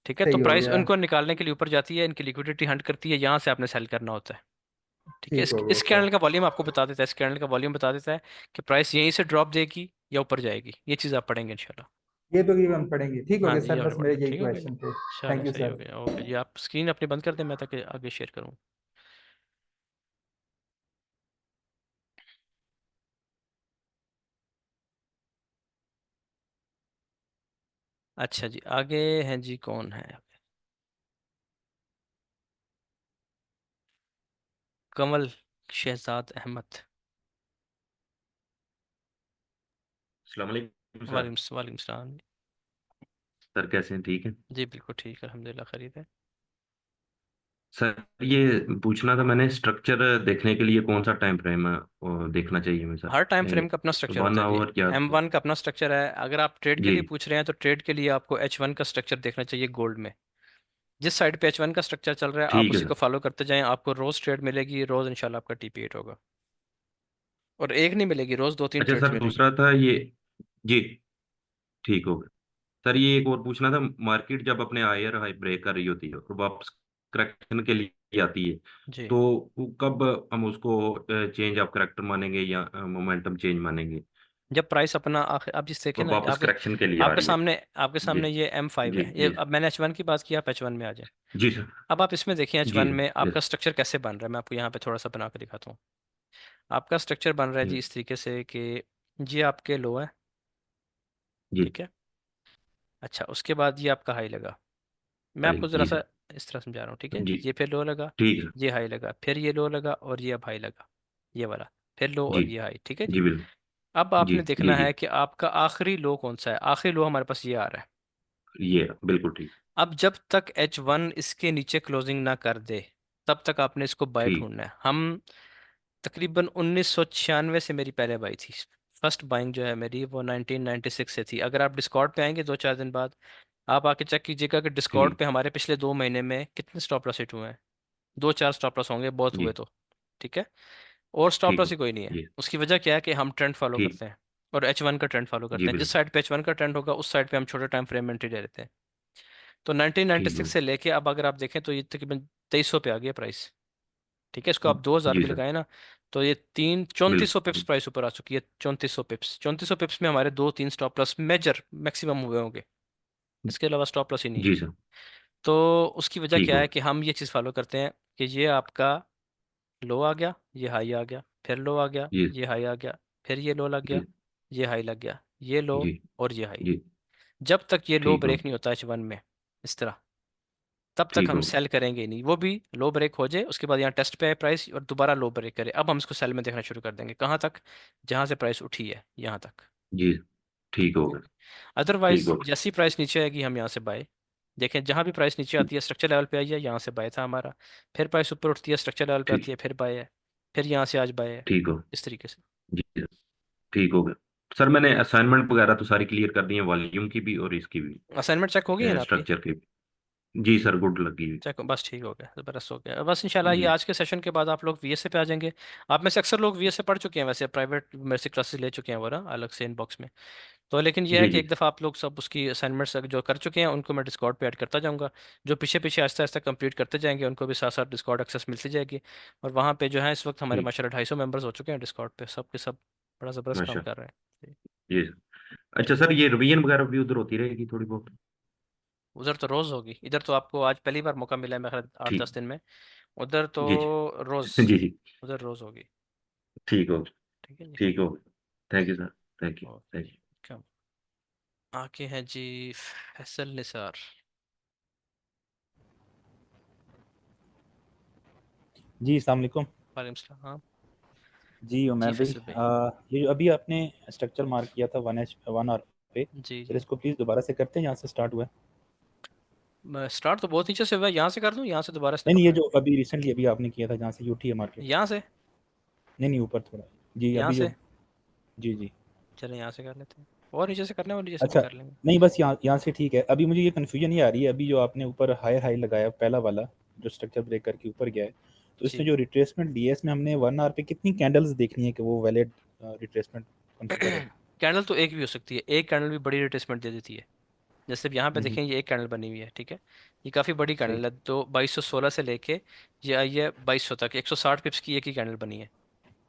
ठीक है। तो सही हो प्राइस गया। उनको निकालने के लिए ऊपर जाती है, इनकी लिक्विडिटी हंट करती है, यहाँ से आपने सेल करना होता है। ठीक है। ठीक हो गया इस सर। कैंडल का वॉल्यूम आपको बता देता है, इस कैंडल का वॉल्यूम बता देता है कि प्राइस यहीं से ड्रॉप देगी या ऊपर जाएगी। ये चीज़ आप पढ़ेंगे इंशाल्लाह। ये तो भी हम पढ़ेंगे, ठीक हो हाँ गया जी ये सर, आपने बस मेरे पढ़ना यही ठीक हो गया जी। क्वेश्चन थे। चलो थैंक यू सही हो सर। गया, ओके जी। आप स्क्रीन अपनी बंद कर दें, मैं ताकि आगे शेयर करूँ। अच्छा जी, आगे हैं जी, कौन है? कमल शहजाद अहमद। अस्सलाम वालेकुम सर। वालेकुम वालेकुम सलाम। सर कैसे हैं, ठीक है? जी बिल्कुल ठीक है, अल्हम्दुलिल्लाह खैरियत है। सर ये पूछना था मैंने, स्ट्रक्चर देखने के लिए कौन सा टाइम फ्रेम है और देखना चाहिए मैं सर? हर टाइम फ्रेम का अपना स्ट्रक्चर वन होता है जी। आवर या M1 का अपना स्ट्रक्चर है। अगर आप ट्रेड के जी लिए पूछ रहे हैं तो ट्रेड के लिए आपको H1 का स्ट्रक्चर देखना चाहिए गोल्ड में। जिस साइड पे H1 का स्ट्रक्चर चल रहा है आप ठीक है उसी को सर। फॉलो करते जाएं, आपको रोज ट्रेड मिलेगी, रोज इंशाल्लाह आपका TP8 होगा। और एक नहीं मिलेगी, रोज दो तीन अच्छा ट्रेड्स सर, मिलेगी। दूसरा था ये। जी, ठीक हो गया। सर ये एक और पूछना था, मार्केट जब अपने हायर हाई ब्रेक कर रही होती है और वापस करेक्शन के लिए आती है, जी, तो वो कब हम उसको चेंज ऑफ करेक्टर मानेंगे या मोमेंटम चेंज मानेंगे? जब प्राइस अपना आप जिस देखें वो ना, वापस आपके करेक्शन के लिए आ आपके रही है। सामने आपके जी सामने ये M5 जी है। ये जी अब मैंने H1 की बात की, आप H1 में आ जाए। जी सर। अब आप इसमें देखिए जी H1 सर। में आपका यस। स्ट्रक्चर कैसे बन रहा है, मैं आपको यहाँ पे थोड़ा सा बना के दिखाता हूँ। आपका स्ट्रक्चर बन रहा है जी जी इस तरीके से कि ये आपके लो है, जी। ठीक है। अच्छा, उसके बाद ये आपका हाई लगा। मैं आपको ज़रा जी सा सर। इस तरह समझा रहा हूँ, ठीक है। जी ये फिर लो लगा, ठीक है। ये हाई लगा, फिर ये लो लगा और ये अब हाई लगा, ये वाला। फिर लो जी और ये हाई, ठीक है जी। जी बिल्कुल। अब जी आपने जी देखना जी। है कि आपका आखिरी लो कौन सा है। आखिरी लो हमारे पास ये आ रहा है। ये बिल्कुल ठीक। अब जब तक H1 इसके नीचे क्लोजिंग ना कर दे तब तक आपने इसको बाय ठीक। ढूंढना है। हम तकरीबन 1996 से मेरी पहले बाई थी। फर्स्ट बाइंग जो है मेरी वो 1996 से थी। अगर आप डिस्कॉर्ड पे आएंगे 2-4 दिन बाद, आप आके चेक कीजिएगा कि डिस्कॉर्ड ठीक। पे हमारे पिछले 2 महीने में कितने स्टॉप लॉस हिट हुए हैं। 2-4 स्टॉप लॉस होंगे, बहुत हुए जी तो, ठीक है। और स्टॉप ठीक लॉस हो। ही कोई नहीं है। जी उसकी वजह क्या है कि हम ट्रेंड फॉलो ठीक। करते हैं और H1 का ट्रेंड फॉलो जी करते हैं। जिस बिल्कुल। साइड पे H1 का ट्रेंड होगा उस साइड पे हम छोटे टाइम फ्रेम में एंट्री ले लेते हैं। तो ठीक 1996 हो। से लेके अब अगर आप देखें तो ये तकरीबन 2300 पे आ गया प्राइस, ठीक है। इसको आप 2000 जी भी सर। लगाए ना, तो ये तीन 3400 पिप्स बिल्कुल। प्राइस ऊपर आ चुकी है। 3400 पिप्स, 3400 पिप्स में हमारे 2-3 स्टॉप लॉस मेजर मैक्सिमम हुए होंगे। इसके अलावा स्टॉप लॉस ही नहीं है। जी सर। तो उसकी वजह ठीक क्या हो। है कि हम ये चीज़ फॉलो करते हैं कि ये आपका लो आ गया, ये हाई आ गया, फिर लो आ गया, जी ये हाई आ गया, फिर ये लो लग गया, जी ये हाई लग गया, ये लो जी और ये हाई। जी। जब तक ये लो ठीक हो। ब्रेक नहीं होता H1 में इस तरह, तब तक ठीक हम हो। सेल करेंगे ही नहीं। वो भी लो ब्रेक हो जाए उसके बाद यहाँ टेस्ट पे आए प्राइस और दोबारा लो ब्रेक करे, अब हम इसको सेल में देखना शुरू कर देंगे। कहाँ तक? जहाँ से प्राइस उठी है यहाँ तक, जी ठीक हो ठीक है गया। जी। ठीक अदरवाइज हो। जैसी प्राइस नीचे आएगी हम यहाँ से बाय। देखें, जहाँ भी प्राइस नीचे आती है स्ट्रक्चर लेवल पे आई है, यहाँ से बाय था हमारा। फिर प्राइस ऊपर उठती है, स्ट्रक्चर लेवल पे आती ठीक। है, फिर बाय है। फिर यहाँ से आज बाय है, ठीक हो। इस तरीके से। जी सर। ठीक हो गया। सर मैंने असाइनमेंट वगैरह तो सारी क्लियर कर दी है, वॉल्यूम की भी और इसकी भी, असाइनमेंट चेक हो गई है ना आपकी? स्ट्रक्चर की भी। जी सर, गुड लगी हुई। चेक बस, ठीक हो गया, ज़बरदस्त हो गया। बस इंशाल्लाह ये जी आज के सेशन के बाद आप लोग VSA पे आ जाएंगे। आप में से अक्सर लोग VSA पढ़ चुके हैं, वैसे प्राइवेट मेरे से क्लासेस ले चुके हैं वो ना, अलग से इनबॉक्स में। तो लेकिन ये है जी कि जी एक दफ़ा आप लोग सब उसकी असाइनमेंट्स जो कर चुके हैं उनको मैं डिस्कॉर्ड पे ऐड करता जाऊंगा। जो पीछे पीछे आहिस्ता आहिस्ता कंप्लीट करते जाएंगे उनको भी साथ साथ डिस्कॉर्ड एक्सेस मिलती जाएगी। और वहाँ पे जो है इस वक्त हमारे ठीक। माशाल्लाह 250 मेंबर्स हो चुके हैं डिस्कॉर्ड पे, सब के सब बड़ा ज़बरदस्त काम माशा। कर रहे हैं। जी सर। अच्छा सर, ये रिवीजन वगैरह भी उधर होती रहेगी थोड़ी बहुत? उधर तो रोज़ होगी, इधर तो आपको आज पहली बार मौका मिला है मेरे ख्याल 8-10 ठीक। दिन में। उधर तो जी जी रोज़, जी जी। उधर रोज़ होगी, ठीक हो। ठीक है जी। ठीक हो। Thank you sir. Thank you. Okay thank जी, क्या आके हैं जी फैसल निसार। जी अस्सलाम वालेकुम। वालेकुम सलाम। हाँ जी जी उमर भाई, फैसल भाई। ये जो अभी आपने स्ट्रक्चर मार्क किया था 1 आवर पे, जी सर जी, इसको प्लीज़ दोबारा से करते हैं, यहाँ से स्टार्ट हुआ है। स्टार्ट तो बहुत नीचे से हुआ है, यहाँ से कर दूँ, यहाँ से दोबारा से नहीं नहीं, ये पकड़ना है? जो अभी रिसेंटली अभी आपने किया था जहाँ से यूटी है मार्केट। यहाँ से, नहीं नहीं, ऊपर थोड़ा। जी यहाँ अभी जो। से जी जी। चले यहाँ से कर लेते हैं, और नीचे से करना है और नीचे से भी अच्छा, कर लेंगे। नहीं बस यहाँ यहाँ से ठीक है। अभी मुझे ये कन्फ्यूजन ये आ रही है, अभी जो आपने ऊपर हाई हाई लगाया पहला वाला, जो स्ट्रक्चर ब्रेक करके ऊपर गया है, तो इसमें जी जो रिट्रेसमेंट डी एस में हमने 1 आवर पे कितनी कैंडल्स देखनी है कि वो वैलिड रिट्रेसमेंट कंसिडर हो? कैंडल तो एक भी हो सकती है, एक कैंडल भी बड़ी रिट्रेसमेंट दे देती है। जैसे अब यहाँ पे हम्म, देखें ये एक कैंडल बनी हुई है, ठीक है। ये काफ़ी बड़ी सही। कैंडल है, तो 2216 से लेके ये आई है 2200 तक, 160 पिप्स की एक ही कैंडल बनी है।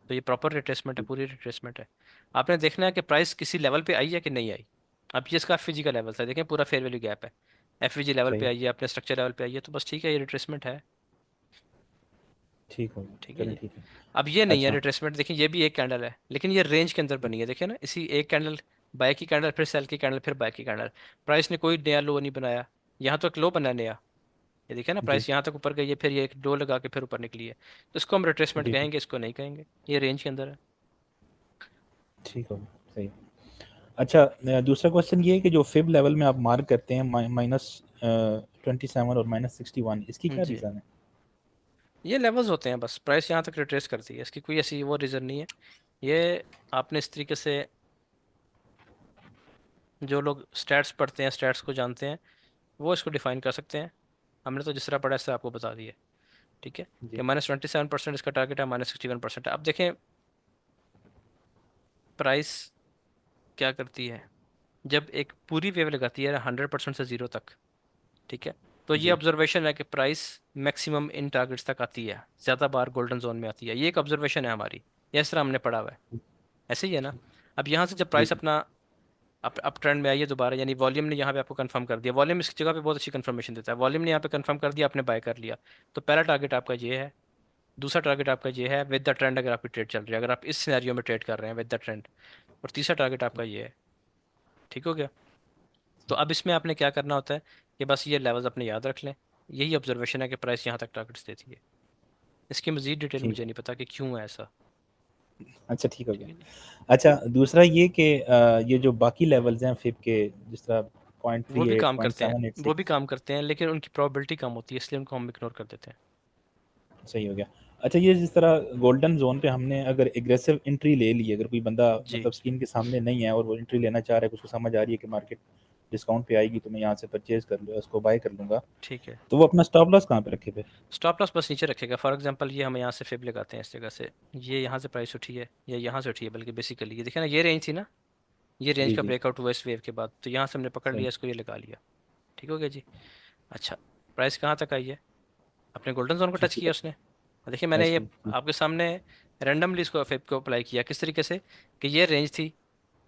तो ये प्रॉपर रिट्रेसमेंट है, पूरी रिट्रेसमेंट है। आपने देखना है कि प्राइस किसी लेवल पे आई है कि नहीं आई। अब ये इसका FVG का लेवल था, देखें पूरा फेयर वैल्यू गैप है। FVG लेवल पे सही। आई है, अपने स्ट्रक्चर लेवल पे आई है, तो बस ठीक है, ये रिट्रेसमेंट है। ठीक हो गया, ठीक है चलें जी। ठीक है। अब ये नहीं है अच्छा। रिट्रेसमेंट, देखिए ये भी एक कैंडल है लेकिन ये रेंज के अंदर बनी है, देखिए ना, इसी एक कैंडल बाय की कैंडल, फिर सेल की कैंडल, फिर बाय की कैंडल। प्राइस ने कोई नया लो नहीं बनाया, यहाँ तो एक लो बना नया। ये देखिए ना, जी प्राइस यहाँ तक ऊपर गई है, फिर ये एक लो लगा के फिर ऊपर निकली है। तो इसको हम रिट्रेसमेंट जी कहेंगे, इसको नहीं कहेंगे, ये रेंज के अंदर है। ठीक हो गया, सही। अच्छा, दूसरा क्वेश्चन ये है कि जो फिब लेवल में आप मार्क करते हैं -27 और -61, इसकी क्या जी, रीज़न है? ये लेवल्स होते हैं बस, प्राइस यहाँ तक रिट्रेस करती है, इसकी कोई ऐसी वो रीज़न नहीं है। ये आपने इस तरीके से, जो लोग स्टैट्स पढ़ते हैं, स्टैट्स को जानते हैं, वो इसको डिफाइन कर सकते हैं। हमने तो जिस तरह पढ़ा है इससे आपको बता दिया। ठीक है, कि जी -27% इसका टारगेट है, -61% है। अब देखें प्राइस क्या करती है जब एक पूरी वेव लगाती है 100% से ज़ीरो तक। ठीक है, तो ये जी ऑब्जर्वेशन है कि प्राइस मैक्सिमम इन टारगेट्स तक आती है, ज़्यादा बार गोल्डन जोन में आती है, ये एक ऑब्जर्वेशन है हमारी, ये इस तरह हमने पढ़ा हुआ है। ऐसे ही है ना। अब यहाँ से जब जी प्राइस अपना अप ट्रेंड में आई है दोबारा, यानी वॉल्यूम ने यहाँ पे आपको कंफर्म कर दिया, वॉल्यूम इस जगह पे बहुत अच्छी कंफर्मेशन देता है, वॉल्यूम ने यहाँ पे कंफर्म कर दिया, आपने बाय कर लिया। तो पहला टारगेट आपका ये है, दूसरा टारगेट आपका ये है विद द ट्रेंड, अगर आपकी ट्रेड चल रही है, अगर आप इस सिनेरियो में ट्रेड कर रहे हैं विद द ट्रेंड, और तीसरा टारगेट आपका ये है। ठीक हो गया। तो अब इसमें आपने क्या करना होता है कि बस ये लेवल्स अपने याद रख लें। यही ऑब्जर्वेशन है कि प्राइस यहाँ तक टारगेट्स देती है। इसकी मजीद डिटेल ठीक मुझे है। नहीं पता कि क्यों है ऐसा। अच्छा, ठीक हो ठीक गया। है जी। अच्छा, दूसरा ये कि ये जो बाकी लेवल्स हैं फिब के, जिस तरह पॉइंट वो थ्री भी एट काम पॉइंट करते हैं, सेवन एट वो भी सिक्स काम करते हैं, लेकिन उनकी प्रोबेबिलिटी कम होती है, इसलिए उनको हम इग्नोर कर देते हैं। सही हो गया। अच्छा, ये जिस तरह गोल्डन जोन पे हमने अगर एग्रेसिव एंट्री ले ली, अगर कोई बंदा जी, मतलब स्क्रीन के सामने नहीं है और वो एंट्री लेना चाह रहा है, उसको समझ आ रही है कि मार्केट डिस्काउंट पे आएगी तो मैं यहाँ से परचेज कर लूँ, उसको बाय कर लूँगा, ठीक है। तो वो अपना स्टॉप लॉस कहाँ पे रखे फिर? स्टॉप लॉस बस नीचे रखेगा। फॉर एग्जांपल ये हम यहाँ से फिब लगाते हैं इस जगह से, ये यहाँ से प्राइस उठी है या यहाँ से उठी है, बल्कि बेसिकली ये देखिए ना, ये रेंज थी ना, ये रेंज जी का जी, ब्रेकआउट हुआ इस वेव के बाद, तो यहाँ से हमने पकड़ सही। लिया इसको, ये लगा लिया। ठीक हो गया जी। अच्छा, प्राइस कहाँ तक आई है, अपने गोल्डन जोन को टच 50 किया तक उसने। देखिए मैंने टच ये की जी आपके सामने रैंडमली इसको फेब को अप्लाई किया, किस तरीके से कि ये रेंज थी,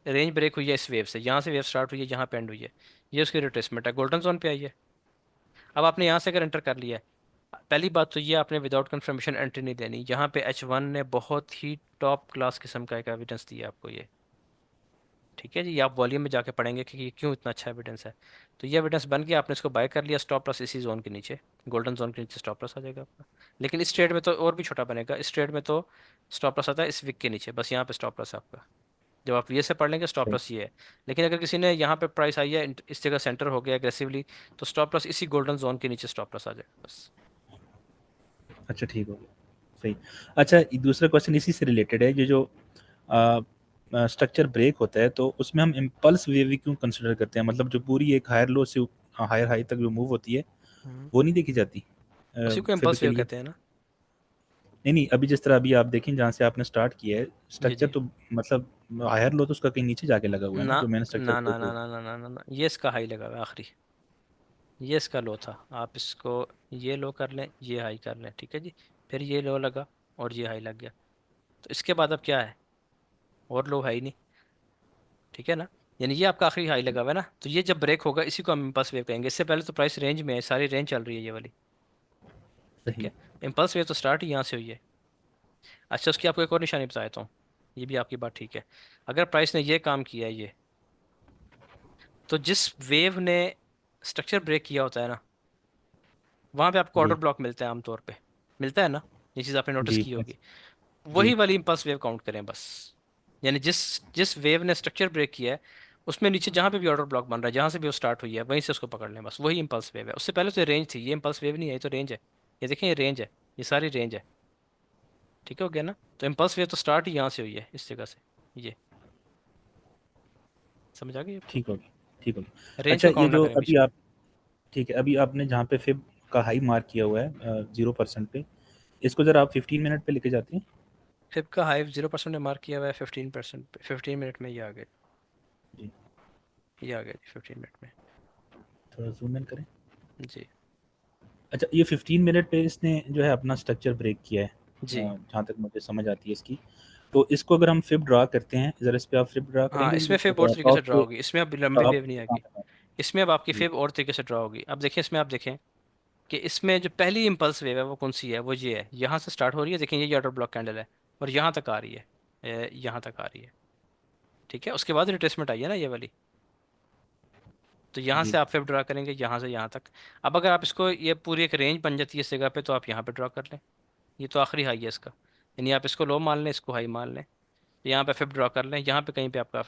रेंज ब्रेक हुई है इस वेव से, यहाँ से वेव स्टार्ट हुई है, यहाँ पे एंड हुई है, ये उसकी रिट्रेसमेंट है, गोल्डन जोन पे आई है। अब आपने यहाँ से अगर एंटर कर लिया है, पहली बात तो ये आपने विदाउट कंफर्मेशन एंट्री नहीं देनी। यहाँ पे H1 ने बहुत ही टॉप क्लास किस्म का एक एविडेंस दिया आपको ये। ठीक है जी, ये आप वॉल्यूम में जाके पढ़ेंगे कि ये क्यों इतना अच्छा एविडेंस है। तो ये एविडेंस बन गया, आपने इसको बाय कर लिया, स्टॉप लॉस इसी जोन के नीचे, गोल्डन जोन के नीचे स्टॉप लॉस आ जाएगा आपका। लेकिन इस ट्रेड में तो और भी छोटा बनेगा, इस ट्रेड में तो स्टॉप लॉस आता है इस विक के नीचे, बस यहाँ पे स्टॉप लॉस है आपका। जब आप ये से पढ़ लेंगे स्टॉप सही। लॉस ये है। लेकिन अगर किसी ने यहाँ पे प्राइस आई है, इस जगह सेंटर हो गया एग्रेसिवली, तो स्टॉप लॉस इसी गोल्डन जोन के नीचे स्टॉप लॉस आ जाएगा बस। अच्छा, ठीक हो गया, सही। अच्छा, दूसरा क्वेश्चन इसी से रिलेटेड है, ये जो स्ट्रक्चर ब्रेक होता है तो उसमें हम इम्पल्स वेव क्यों कंसिडर करते हैं? मतलब जो पूरी एक हायर लो से हायर हाई तक जो मूव होती है हम्म, वो नहीं देखी जाती उसी को फिब इम्पल्स के वेव लिए? कहते हैं ना। नहीं नहीं, अभी जिस तरह अभी आप देखें जहाँ से आपने स्टार्ट किया है जी स्ट्रक्चर, जी। तो मतलब हायर लो तो उसका कहीं नीचे जाके लगा हुआ है ना, ना जो मैंने स्ट्रक्चर ना ना ब्रेक ना हुआ। ना ना ना ना ना, ये इसका हाई लगा हुआ है आखिरी, ये इसका लो था। आप इसको ये लो कर लें, ये हाई कर लें, ठीक है जी। फिर ये लो लगा और ये हाई लग गया, तो इसके बाद अब क्या है, और लो है ही नहीं। ठीक है ना, यानी ये आपका आखिरी हाई लगा हुआ है ना, तो ये जब ब्रेक होगा इसी को हम इम्पल्स वेव कहेंगे। इससे पहले तो प्राइस रेंज में है, सारी रेंज चल रही है ये वाली। ठीक सही। है, इम्पल्स वेव तो स्टार्ट ही यहाँ से हुई है। अच्छा, उसकी आपको एक और निशानी बता देता हूँ, ये भी आपकी बात ठीक है। अगर प्राइस ने ये काम किया है ये, तो जिस वेव ने स्ट्रक्चर ब्रेक किया होता है ना, वहाँ पे आपको ऑर्डर जी ब्लॉक मिलता है आमतौर पे, मिलता है ना, ये चीज़ आपने नोटिस जी की होगी। जी। वही वाली इम्पल्स वेव काउंट करें बस। यानी जिस जिस वेव ने स्ट्रक्चर ब्रेक किया है, उसमें नीचे जहाँ पे भी ऑर्डर ब्लॉक बन रहा है, जहाँ से भी वो स्टार्ट हुई है, वहीं से उसको पकड़ लें बस, वही इम्पल्स वेव है। उससे पहले तो ये रेंज थी, ये इम्पल्स वेव नहीं है, ये तो रेंज है। ये देखें, ये रेंज है, ये सारी रेंज है। ठीक हो गया ना, तो इम्पल्स वेव तो स्टार्ट ही यहाँ से हुई है इस जगह से, ये समझ आ गई आपको। ठीक होगी, ठीक होगी। रेंज अच्छा, को ये काउंट ना जो करें बीच अभी में। आप, ठीक है, अभी आपने जहाँ पे फिब का हाई मार्क किया हुआ है 0% पे, इसको जरा आप 15 मिनट पे लेके जाते हैं। फिब का हाई 0% में मार्क किया हुआ है, 15%, 15 मिनट में ये आ गए, जी, ये आ गए जी 15 मिनट में। थोड़ा जूम इन करें। जी अच्छा, ये 15 मिनट पे इसने जो है अपना स्ट्रक्चर ब्रेक किया है, जी। जहाँ तक मुझे समझ आती है इसकी। तो इसको अगर हम फिब ड्रा करते हैं, ज़रा इस पे आप फिब ड्रा हाँ, करेंगे इसमें जी, फिब और तरीके से टॉप ड्रा से होगी, इसमें अब लंबी टॉप वेव नहीं से कहाँ आएगी। तक है? इसमें अब आपकी जी फेव और तरीके से ड्रा होगी। अब देखिए, इसमें आप देखें कि इसमें जो पहली इंपल्स वेव है वो कौन सी है, वो ये है, यहाँ से स्टार्ट हो रही है, देखें ये ऑर्डर ब्लॉक कैंडल है, और यहाँ तक आ रही है, यहाँ तक आ रही है। ठीक है, उसके बाद रिट्रेसमेंट आई है ना ये वाली, तो यहाँ जी से आप फिर ड्रा करेंगे यहाँ से यहाँ तक। अब अगर आप इसको, ये पूरी एक रेंज बन जाती है इस जगह पे, तो आप यहाँ पे ड्रा कर लें, ये तो आखिरी हाई है इसका, यानी आप इसको लो मान लें, इसको हाई मान लें, तो यहाँ पे फिर ड्रा कर लें, यहाँ पे कहीं पे आपका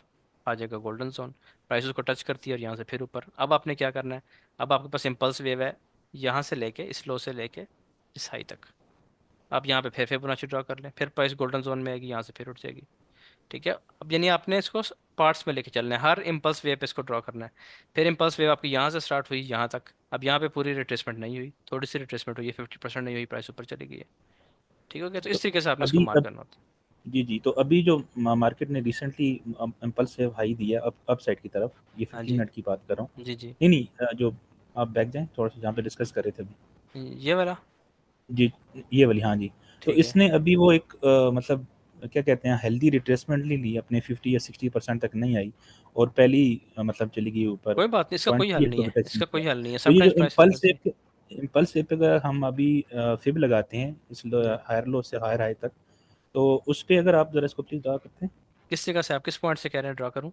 आ जाएगा गोल्डन जोन, प्राइस उसको टच करती है और यहाँ से फिर ऊपर। अब आपने क्या करना है, अब आपके पास इम्पल्स वेव है, यहाँ से लेके इस लो से लेके इस हाई तक, आप यहाँ पे फिर फिबोनाची ड्रा कर लें, फिर प्राइस गोल्डन जोन में आएगी, यहाँ से फिर उठ जाएगी। ठीक है, अब यानी आपने इसको पार्ट्स में लेके चलना है, हर इम्पल्स वेव पे इसको ड्रॉ करना है। फिर इम्पल्स वेव आपकी यहाँ से स्टार्ट हुई यहाँ तक, अब यहाँ पे पूरी रिट्रेसमेंट नहीं हुई, थोड़ी सी रिट्रेसमेंट हुई है, 50% नहीं हुई, प्राइस ऊपर चली गई है। ठीक हो गया, तो तो इस तरीके से आपने इसको अभी मार्क करना होता जी जी, तो अभी जो मार्केट ने रिसेंटली इम्पल्सिव हाई दिया अप साइड की तरफ, ये है। हाँ 15 जी। मिनट की बात कर रहा हूँ। जी जी। नहीं नहीं, जो आप बैक जाएं थोड़ा सा, जहाँ पे डिस्कस कर रहे थे अभी। ये वाला। जी, ये वाली, हाँ जी। तो ठीक है। इसने अभी वो एक मतलब क्या कहते हैं, हेल्दी रिट्रेसमेंट ले ली, अपने 50 या 60% तक नहीं आई, और पहली मतलब चली गई ऊपर, कोई बात नहीं, इसका कोई हल 28 नहीं को है, भी टच नहीं इसका कोई किया। हल नहीं है, तो ये जो समटाइम्स प्राइस ऐसी। इम्पल्स पे अगर हम अभी फिब लगाते हैं इस जी। हायर लो से हायर हाई तक, तो उस पे अगर आप जरा इसको प्लीज ड्रा करते हैं। किस जगह से, आप किस पॉइंट से कह रहे हैं ड्रा करूँ,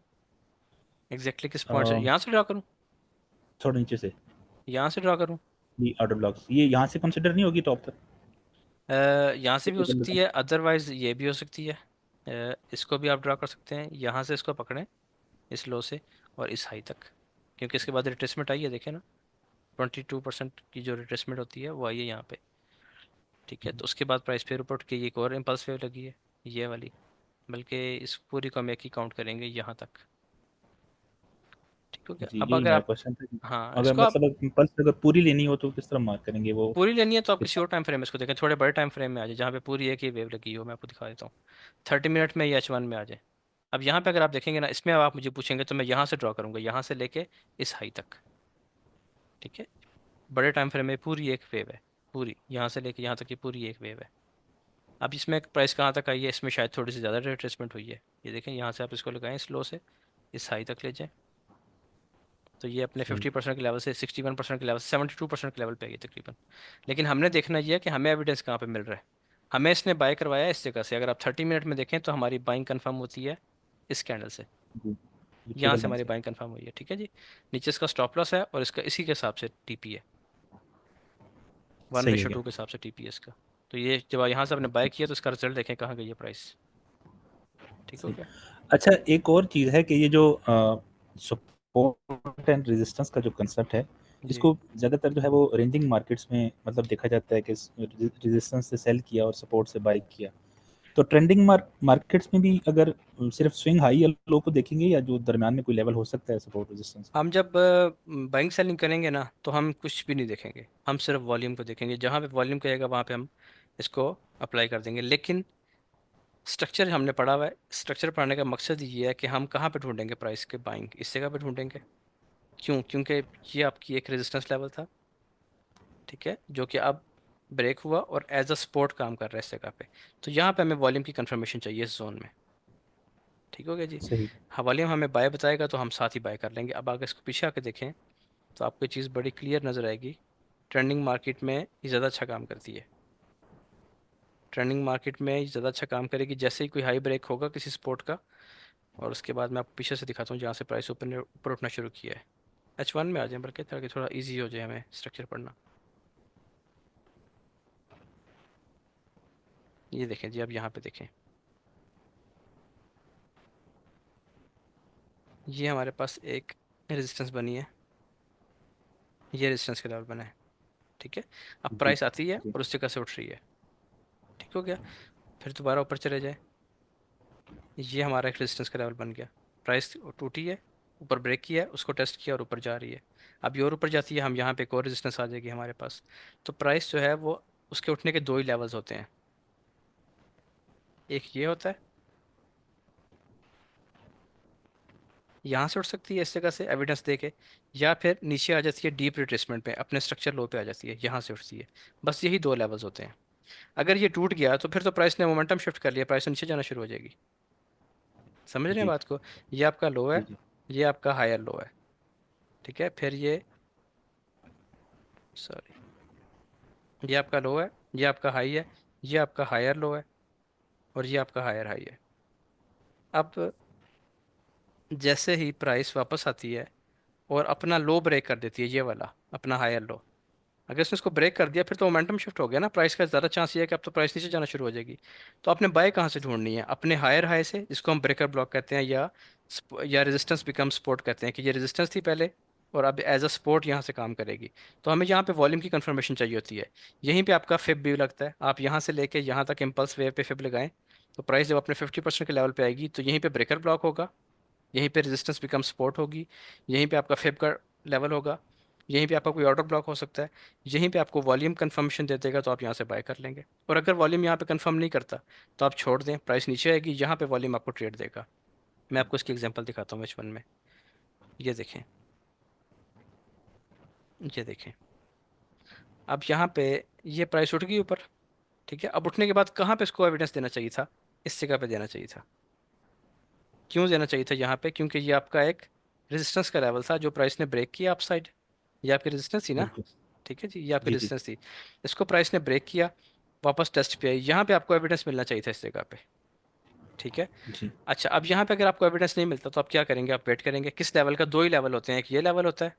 एग्जैक्टली किस पॉइंट से, अ, यहाँ से ड्रा करूँ, थोड़ा नीचे से, यहाँ से ड्रा करूँ? ये आउटर ब्लॉक्स, ये यहाँ से कंसिडर नहीं होगी टॉप तक? यहाँ से भी हो सकती है, अदरवाइज ये भी हो सकती है। इसको भी आप ड्रा कर सकते हैं, यहाँ से इसको पकड़ें इस लो से और इस हाई तक, क्योंकि इसके बाद रिट्रेसमेंट आई है, देखें ना, 22% की जो रिट्रेसमेंट होती है वो आई है यहाँ पे। ठीक है, तो उसके बाद प्राइस फिर ऊपर उठ के एक और इम्पल्स वेव लगी है, ये वाली, बल्कि इस पूरी को हम एक ही काउंट करेंगे यहाँ तक। ठीक हो गया, जी, अब यही अगर मेरा आप, क्वेश्चन था कि हाँ अगर इसको आप मतलब इम्पल्स अगर पूरी लेनी हो तो किस तरह मार्क करेंगे वो? पूरी लेनी है तो आप किसी कितना? और टाइम फ्रेम में इसको देखें, थोड़े बड़े टाइम फ्रेम में आ जाए जहाँ पे पूरी एक ही वेव लगी हो, मैं आपको दिखा देता हूँ। 30 मिनट में ये H1 में आ जाए। अब यहाँ पे अगर आप देखेंगे ना, इसमें अब आप मुझे पूछेंगे तो मैं यहाँ से ड्रॉ करूँगा, यहाँ से लेके इस हाई तक। ठीक है, बड़े टाइम फ्रेम में पूरी एक वेव है, पूरी यहाँ से लेके यहाँ तक की पूरी एक वेव है। अब इसमें प्राइस कहाँ तक आई है, इसमें शायद थोड़ी सी ज़्यादा रिट्रेसमेंट हुई है, ये देखें, यहाँ से आप इसको लगाएं स्लो से इस हाई तक ले जाएं, तो ये अपने सही। 50% के लेवल से 61% के लेवल से 72% के लेवल पे गई तकरीबन। लेकिन हमने देखना ये है कि हमें एविडेंस कहाँ पे मिल रहा है, हमें इसने बाय करवाया है इस जगह से, अगर आप 30 मिनट में देखें तो हमारी बाइंग कंफर्म होती है इस कैंडल से, जी, ये यहाँ ट्रिपल से वन हमारी से। बाइंग कंफर्म हुई है। ठीक है जी, नीचे इसका स्टॉप लॉस है और इसका इसी के हिसाब से टीपी है, वन सही हो रेशो गया। टू के हिसाब से टीपी है इसका। तो ये जब यहाँ से आपने बाय किया तो इसका रिजल्ट देखें कहाँ गई है प्राइस। ठीक हो सही। गया। अच्छा, एक और चीज़ है कि ये जो सपोर्ट एंड रेजिस्टेंस का जो कंसेप्ट है, जी। इसको ज़्यादातर जो है वो रेंजिंग मार्केट्स में मतलब देखा जाता है कि रेजिस्टेंस से सेल किया और सपोर्ट से बाई किया। तो ट्रेंडिंग मार्केट्स में भी अगर सिर्फ स्विंग हाई या लो को देखेंगे, या जो दरम्यान में कोई लेवल हो सकता है सपोर्ट रेजिस्टेंस का? हम जब बाइंग सेलिंग करेंगे ना तो हम कुछ भी नहीं देखेंगे, हम सिर्फ वॉल्यूम को देखेंगे, जहाँ पे वॉल्यूम कहेगा वहाँ पे हम इसको अप्लाई कर देंगे। लेकिन स्ट्रक्चर हमने पढ़ा हुआ है, स्ट्रक्चर पढ़ने का मकसद ये है कि हम कहाँ पे ढूंढेंगे प्राइस के बाइंग, इस जगह पे ढूंढेंगे। क्यों? क्योंकि ये आपकी एक रेजिस्टेंस लेवल था, ठीक है, जो कि अब ब्रेक हुआ और एज अ सपोर्ट काम कर रहा है इस जगह पे, तो यहाँ पे हमें वॉल्यूम की कंफर्मेशन चाहिए इस जोन में। ठीक हो गया जी। सही। हाँ, वॉल्यूम हमें बाय बताएगा तो हम साथ ही बाय कर लेंगे। अब अगर इसको पीछे आके देखें तो आपको ये चीज़ बड़ी क्लियर नज़र आएगी, ट्रेंडिंग मार्केट में ये ज़्यादा अच्छा काम करती है, ट्रेंडिंग मार्केट में ये ज़्यादा अच्छा काम करेगी जैसे ही कोई हाई ब्रेक होगा किसी स्पोर्ट का। और उसके बाद मैं आपको पीछे से दिखाता हूँ जहाँ से प्राइस ऊपर ऊपर उठना शुरू किया है। H1 में आ जाए बल्कि, ताकि थोड़ा इजी हो जाए हमें स्ट्रक्चर पढ़ना। ये देखें जी, अब यहाँ पे देखें, ये हमारे पास एक रेजिस्टेंस बनी है, ये रेजिस्टेंस का लेवल बना है। ठीक है, अब जी प्राइस आती है जी। और उस जगह से उठ रही है। ठीक हो गया, फिर दोबारा ऊपर चले जाए, ये हमारा एक रेजिस्टेंस का लेवल बन गया, प्राइस टूटी है, ऊपर ब्रेक किया है, उसको टेस्ट किया और ऊपर जा रही है। अब ये और ऊपर जाती है, हम यहाँ पे एक और रेजिस्टेंस आ जाएगी हमारे पास। तो प्राइस जो है वो, उसके उठने के दो ही लेवल्स होते हैं, एक ये होता है, यहाँ से उठ सकती है इस जगह से एविडेंस दे के, या फिर नीचे आ जाती है डीप रिट्रेसमेंट पे, अपने स्ट्रक्चर लो पे आ जाती है, यहाँ से उठती है। बस यही दो लेवल्स होते हैं। अगर ये टूट गया तो फिर तो प्राइस ने मोमेंटम शिफ्ट कर लिया, प्राइस नीचे जाना शुरू हो जाएगी। समझ रहे हैं जी बात को? ये आपका लो है, जी। जी ये आपका हायर लो है। ठीक है, फिर ये, सॉरी, ये आपका लो है, ये आपका हाई है, ये आपका हायर लो है और ये आपका हायर हाई है। अब जैसे ही प्राइस वापस आती है और अपना लो ब्रेक कर देती है, ये वाला अपना हायर लो, अगर उसने इसको ब्रेक कर दिया फिर तो मोमेंटम शिफ्ट हो गया ना, प्राइस का ज़्यादा चांस ये है कि अब तो प्राइस नीचे जाना शुरू हो जाएगी। तो आपने बाय कहाँ से ढूंढनी है? अपने हायर हाई से, जिसको हम ब्रेकर ब्लॉक कहते हैं, या रेजिस्टेंस बिकम सपोर्ट कहते हैं, कि ये रेजिस्टेंस थी पहले और अब एज अ सपोर्ट यहाँ से काम करेगी। तो हमें यहाँ पे वॉल्यूम की कंफर्मेशन चाहिए होती है। यहीं पे आपका फिब भी लगता है, आप यहाँ से लेके यहाँ तक इम्पल्स वेव पे फिब लगाएं, तो प्राइस जब अपने 50% के लेवल पे आएगी तो यहीं पे ब्रेकर ब्लॉक होगा, यहीं पे रेजिस्टेंस बिकम सपोर्ट होगी, यहीं पे आपका फेब का लेवल होगा, यहीं पे आपका कोई ऑर्डर ब्लॉक हो सकता है, यहीं पे आपको वॉल्यूम कंफर्मेशन दे देगा, तो आप यहाँ से बाय कर लेंगे। और अगर वॉल्यूम यहाँ पे कंफर्म नहीं करता तो आप छोड़ दें, प्राइस नीचे आएगी, यहाँ पे वॉल्यूम आपको ट्रेड देगा। मैं आपको इसकी एग्जांपल दिखाता हूँ H1 में। ये देखें, ये देखें, अब यहाँ पे ये प्राइस उठ गई ऊपर, ठीक है। अब उठने के बाद कहाँ पे इसको एविडेंस देना चाहिए था? इस जगह पे देना चाहिए था। क्यों देना चाहिए था यहाँ पे? क्योंकि ये आपका एक रेजिस्टेंस का लेवल था जो प्राइस ने ब्रेक किया अपसाइड। ये आपकी रेजिस्टेंस थी ना, बिल्कुल। ठीक है जी, ये आपकी जी जी रेजिस्टेंस थी। इसको प्राइस ने ब्रेक किया, वापस टेस्ट पे आई, यहाँ पे आपको एविडेंस मिलना चाहिए था इस जगह पे, ठीक है। जी अच्छा, अब यहाँ पे अगर आपको एविडेंस नहीं मिलता तो आप क्या करेंगे? आप वेट करेंगे। किस लेवल का? दो ही लेवल होते हैं, एक ये लेवल होता है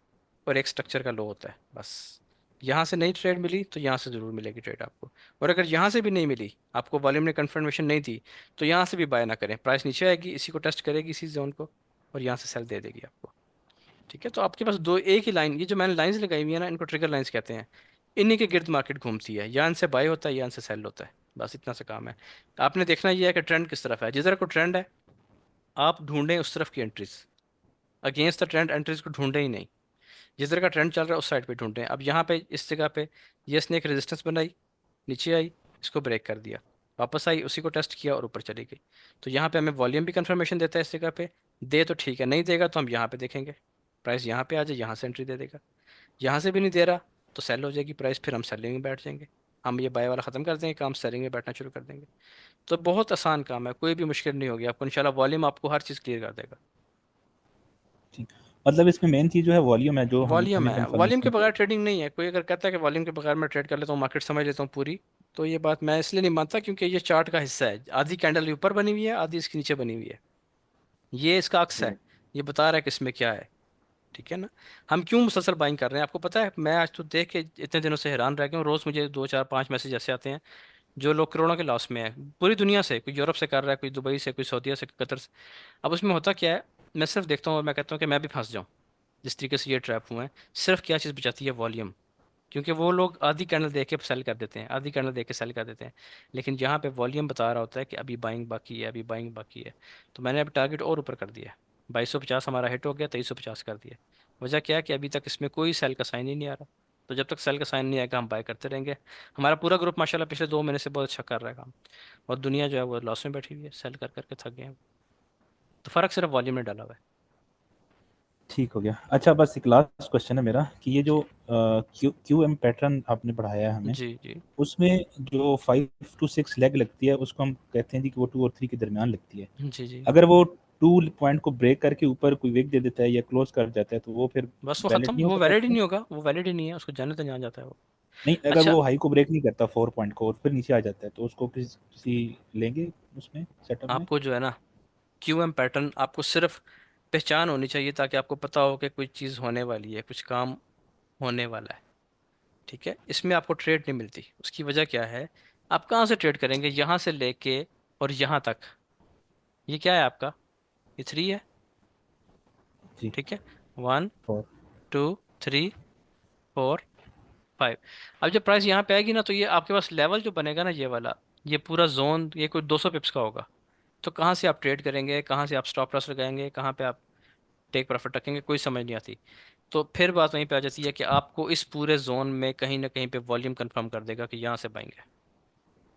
और एक स्ट्रक्चर का लो होता है, बस। यहाँ से नहीं ट्रेड मिली तो यहाँ से ज़रूर मिलेगी ट्रेड आपको। और अगर यहाँ से भी नहीं मिली, आपको वॉल्यूम ने कंफर्मेशन नहीं दी, तो यहाँ से भी बाय ना करें, प्राइस नीचे आएगी, इसी को टेस्ट करेगी, इसी जोन को, और यहाँ से सेल दे देगी आपको, ठीक है। तो आपके पास दो, एक ही लाइन, ये जो मैंने लाइंस लगाई हुई है ना, इनको ट्रिगर लाइंस कहते हैं। इन्हीं के गिर्द मार्केट घूमती है, या इनसे बाय होता है या इनसे सेल होता है, बस इतना सा काम है। आपने देखना ये है कि ट्रेंड किस तरफ है। जिस तरह को ट्रेंड है आप ढूंढें उस तरफ की entries, against the trend entries को ढूंढें ही नहीं। जिस तरह का ट्रेंड चल रहा है उस साइड पे ढूंढें। अब यहाँ पे इस जगह पे ये इसने एक रेजिस्टेंस बनाई, नीचे आई, इसको ब्रेक कर दिया, वापस आई, उसी को टेस्ट किया और ऊपर चली गई। तो यहाँ पे हमें वॉल्यूम भी कंफर्मेशन देता है इस जगह पे, दे तो ठीक है, नहीं देगा तो हम यहाँ पे देखेंगे, प्राइस यहाँ पे आ जाए, यहाँ से एंट्री दे देगा। यहाँ से भी नहीं दे रहा तो सेल हो जाएगी प्राइस, फिर हम सेलिंग में बैठ जाएंगे। हम ये बाय वाला ख़त्म कर देंगे काम, सेलिंग में बैठना शुरू कर देंगे। तो बहुत आसान काम है, कोई भी मुश्किल नहीं होगी आपको, इंशाल्लाह वॉल्यूम आपको हर चीज़ क्लियर कर देगा। ठीक। मतलब इसमें मेन चीज जो है वॉल्यूम है, जो हम वॉल्यूम हमें है, वॉल्यूम के कंफर्मेशन बगैर चाहिए। ट्रेडिंग नहीं है। कोई अगर कहता है कि वॉल्यूम के बगैर मैं ट्रेड कर लेता हूँ, मार्केट समझ लेता हूँ पूरी, तो ये बात मैं इसलिए नहीं मानता क्योंकि ये चार्ट का हिस्सा है। आधी कैंडल ऊपर बनी हुई है, आधी इसके नीचे बनी हुई है, ये इसका अक्स है, ये बता रहा है कि इसमें क्या है, ठीक है ना। हम क्यों मुसलसल बाइंग कर रहे हैं आपको पता है? मैं आज तो देख के इतने दिनों से हैरान रह गया हूँ, रोज़ मुझे 2 4 5 मैसेज ऐसे आते हैं, जो लोग करोड़ों के लॉस में है, पूरी दुनिया से, कोई यूरोप से कर रहा है, कोई दुबई से, कोई सऊदीया से, कोई कतर से। अब उसमें होता क्या है? मैं सिर्फ देखता हूँ और मैं कहता हूँ कि मैं भी फंस जाऊँ जिस तरीके से ये ट्रैप हुए हैं। सिर्फ क्या चीज़ बचाती है? वॉल्यूम। क्योंकि वो लोग आधी कैंडल देख के सेल कर देते हैं, आधी कैंडल देख के सेल कर देते हैं, लेकिन यहाँ पे वॉल्यूम बता रहा होता है कि अभी बाइंग बाकी है, अभी बाइंग बाकी है। तो मैंने अभी टारगेट और ऊपर कर दिया है, 2250 हमारा हिट हो गया, 2350 कर दिया। वजह क्या है कि अभी तक इसमें कोई सेल का साइन ही नहीं आ रहा। तो जब तक सेल का साइन नहीं आएगा हम बाय करते रहेंगे। हमारा पूरा ग्रुप माशाल्लाह पिछले 2 महीने से बहुत अच्छा कर रहा है काम, और दुनिया जो है वो लॉस में बैठी हुई है, सेल कर करके थक गए हैं। तो फ़र्क सिर्फ वॉल्यूम में डाला हुआ है। ठीक हो गया। अच्छा, बस एक लास्ट क्वेश्चन है मेरा कि ये जो जी क्यू एम पैटर्न आपने पढ़ाया है हमें, जी जी उसमें जो 5 to 6 लेग लगती है उसको हम कहते हैं जी कि वो 2 और 3 के दरमियान लगती है। जी जी। अगर वो 2 पॉइंट को ब्रेक करके ऊपर कोई विक दे देता है या क्लोज कर जाता है तो वो फिर बस वो वैलिड ख़त्म, नहीं वो होगा वैलिड ही ऑप्शन। नहीं होगा, वो वैलिड ही नहीं है, उसको जाने तक जान जाता है वो। नहीं, अगर अच्छा, वो हाई को ब्रेक नहीं करता 4 पॉइंट को और फिर नीचे आ जाता है तो उसको किसी लेंगे उसमें सेटअप में। आपको जो है ना क्यू एम पैटर्न आपको सिर्फ पहचान होनी चाहिए, ताकि आपको पता हो कि कोई चीज़ होने वाली है, कुछ काम होने वाला है, ठीक है। इसमें आपको ट्रेड नहीं मिलती, उसकी वजह क्या है? आप कहाँ से ट्रेड करेंगे? यहाँ से लेके और यहाँ तक, ये क्या है आपका? ये 3 है, जी। ठीक है। 1 2 3 4 5। अब जब प्राइस यहाँ पे आएगी ना, तो ये आपके पास लेवल जो बनेगा ना, ये वाला, ये पूरा जोन, ये कोई 200 पिप्स का होगा। तो कहाँ से आप ट्रेड करेंगे, कहाँ से आप स्टॉप लॉस लगाएंगे, कहाँ पे आप टेक प्रॉफिट रखेंगे, कोई समझ नहीं आती। तो फिर बात वहीं पे आ जाती है कि आपको इस पूरे जोन में कहीं ना कहीं पे वॉल्यूम कंफर्म कर देगा कि यहाँ से बाएंगे,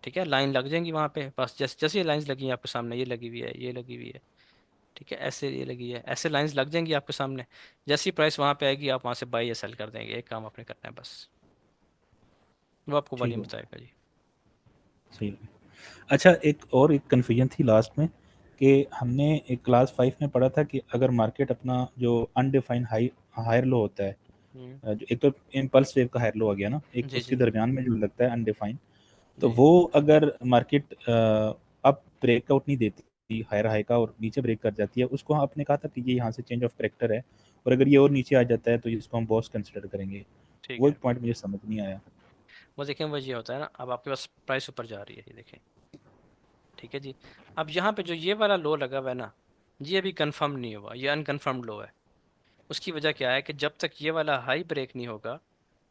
ठीक है। लाइन लग जाएंगी वहाँ पे, बस जैसे जैसे ये लाइंस लगी हैं आपके सामने, ये लगी हुई है, ये लगी हुई है, ठीक है, ऐसे ये लगी है, ऐसे लाइंस लग जाएंगी आपके सामने। जैसी प्राइस वहाँ पे आएगी आप वहाँ से बाई या सेल कर देंगे, एक काम आपने करना है बस, वो आपको ठीक वॉल्यूम है, बताएगा जी। सही है। अच्छा, एक कन्फ्यूजन थी लास्ट में कि हमने एक क्लास 5 में पढ़ा था कि अगर मार्केट अपना जो अनडिफाइंड हायर लो होता है, हम्म, जो एक तो इम्पल्स वेव का हायर लो आ गया ना, एक जी उसके जी दरमियान में जो लगता है अनडिफाइंड, तो जी वो अगर मार्केट अब ब्रेकआउट नहीं देती हायर हाई का और नीचे ब्रेक कर जाती है, उसको आपने कहा था कि ये यहाँ से चेंज ऑफ कैरेक्टर है, और अगर ये और नीचे आ जाता है तो इसको हम बॉस कंसिडर करेंगे। ठीक वो है। एक पॉइंट मुझे समझ नहीं आया। वो देखें, वो ये होता है ना, अब आपके पास प्राइस ऊपर जा रही है, ये देखें। ठीक है जी। अब यहाँ पे जो ये वाला लो लगा हुआ है ना, ये अभी कंफर्म नहीं हुआ, ये अनकंफर्म्ड लो है। उसकी वजह क्या है कि जब तक ये वाला हाई ब्रेक नहीं होगा,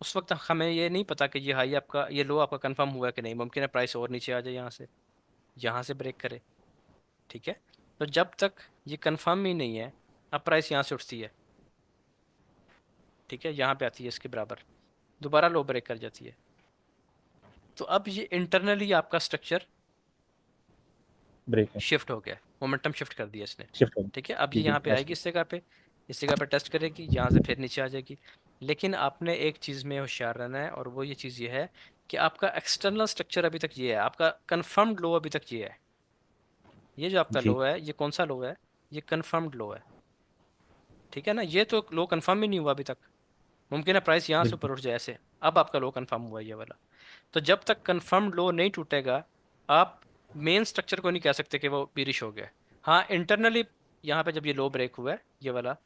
उस वक्त हमें ये नहीं पता कि ये हाई आपका, ये लो आपका कंफर्म हुआ है कि नहीं। मुमकिन है प्राइस और नीचे आ जाए, यहाँ से ब्रेक करे। ठीक है। तो जब तक ये कंफर्म ही नहीं है, अब प्राइस यहाँ से उठती है। ठीक है, यहाँ पे आती है इसके बराबर, दोबारा लो ब्रेक कर जाती है। तो अब ये इंटरनली आपका स्ट्रक्चर ब्रेक है, शिफ्ट हो गया, मोमेंटम शिफ्ट कर दिया इसने। शिफ्ट हो, ठीक है, अब ये जी जी यहाँ पे आएगी इस जगह पे, इस जगह पे टेस्ट करेगी, यहाँ से फिर नीचे आ जाएगी। लेकिन आपने एक चीज़ में होशियार रहना है, और वो ये चीज़ ये है कि आपका एक्सटर्नल स्ट्रक्चर अभी तक ये है, आपका कंफर्म्ड लो अभी तक ये है। ये जो आपका जी लो है, ये कौन सा लो है? ये कंफर्म्ड लो है। ठीक है ना, ये तो लो कंफर्म ही नहीं हुआ अभी तक। मुमकिन है प्राइस यहाँ से बिल्कुल। ऊपर उठ जाए ऐसे। अब आपका लो कंफर्म हुआ है ये वाला। तो जब तक कंफर्म्ड लो नहीं टूटेगा, आप मेन स्ट्रक्चर को नहीं कह सकते कि वो बिरिश हो गया। हाँ, इंटरनली यहाँ पे जब ये लो ब्रेक हुआ है ये वाला,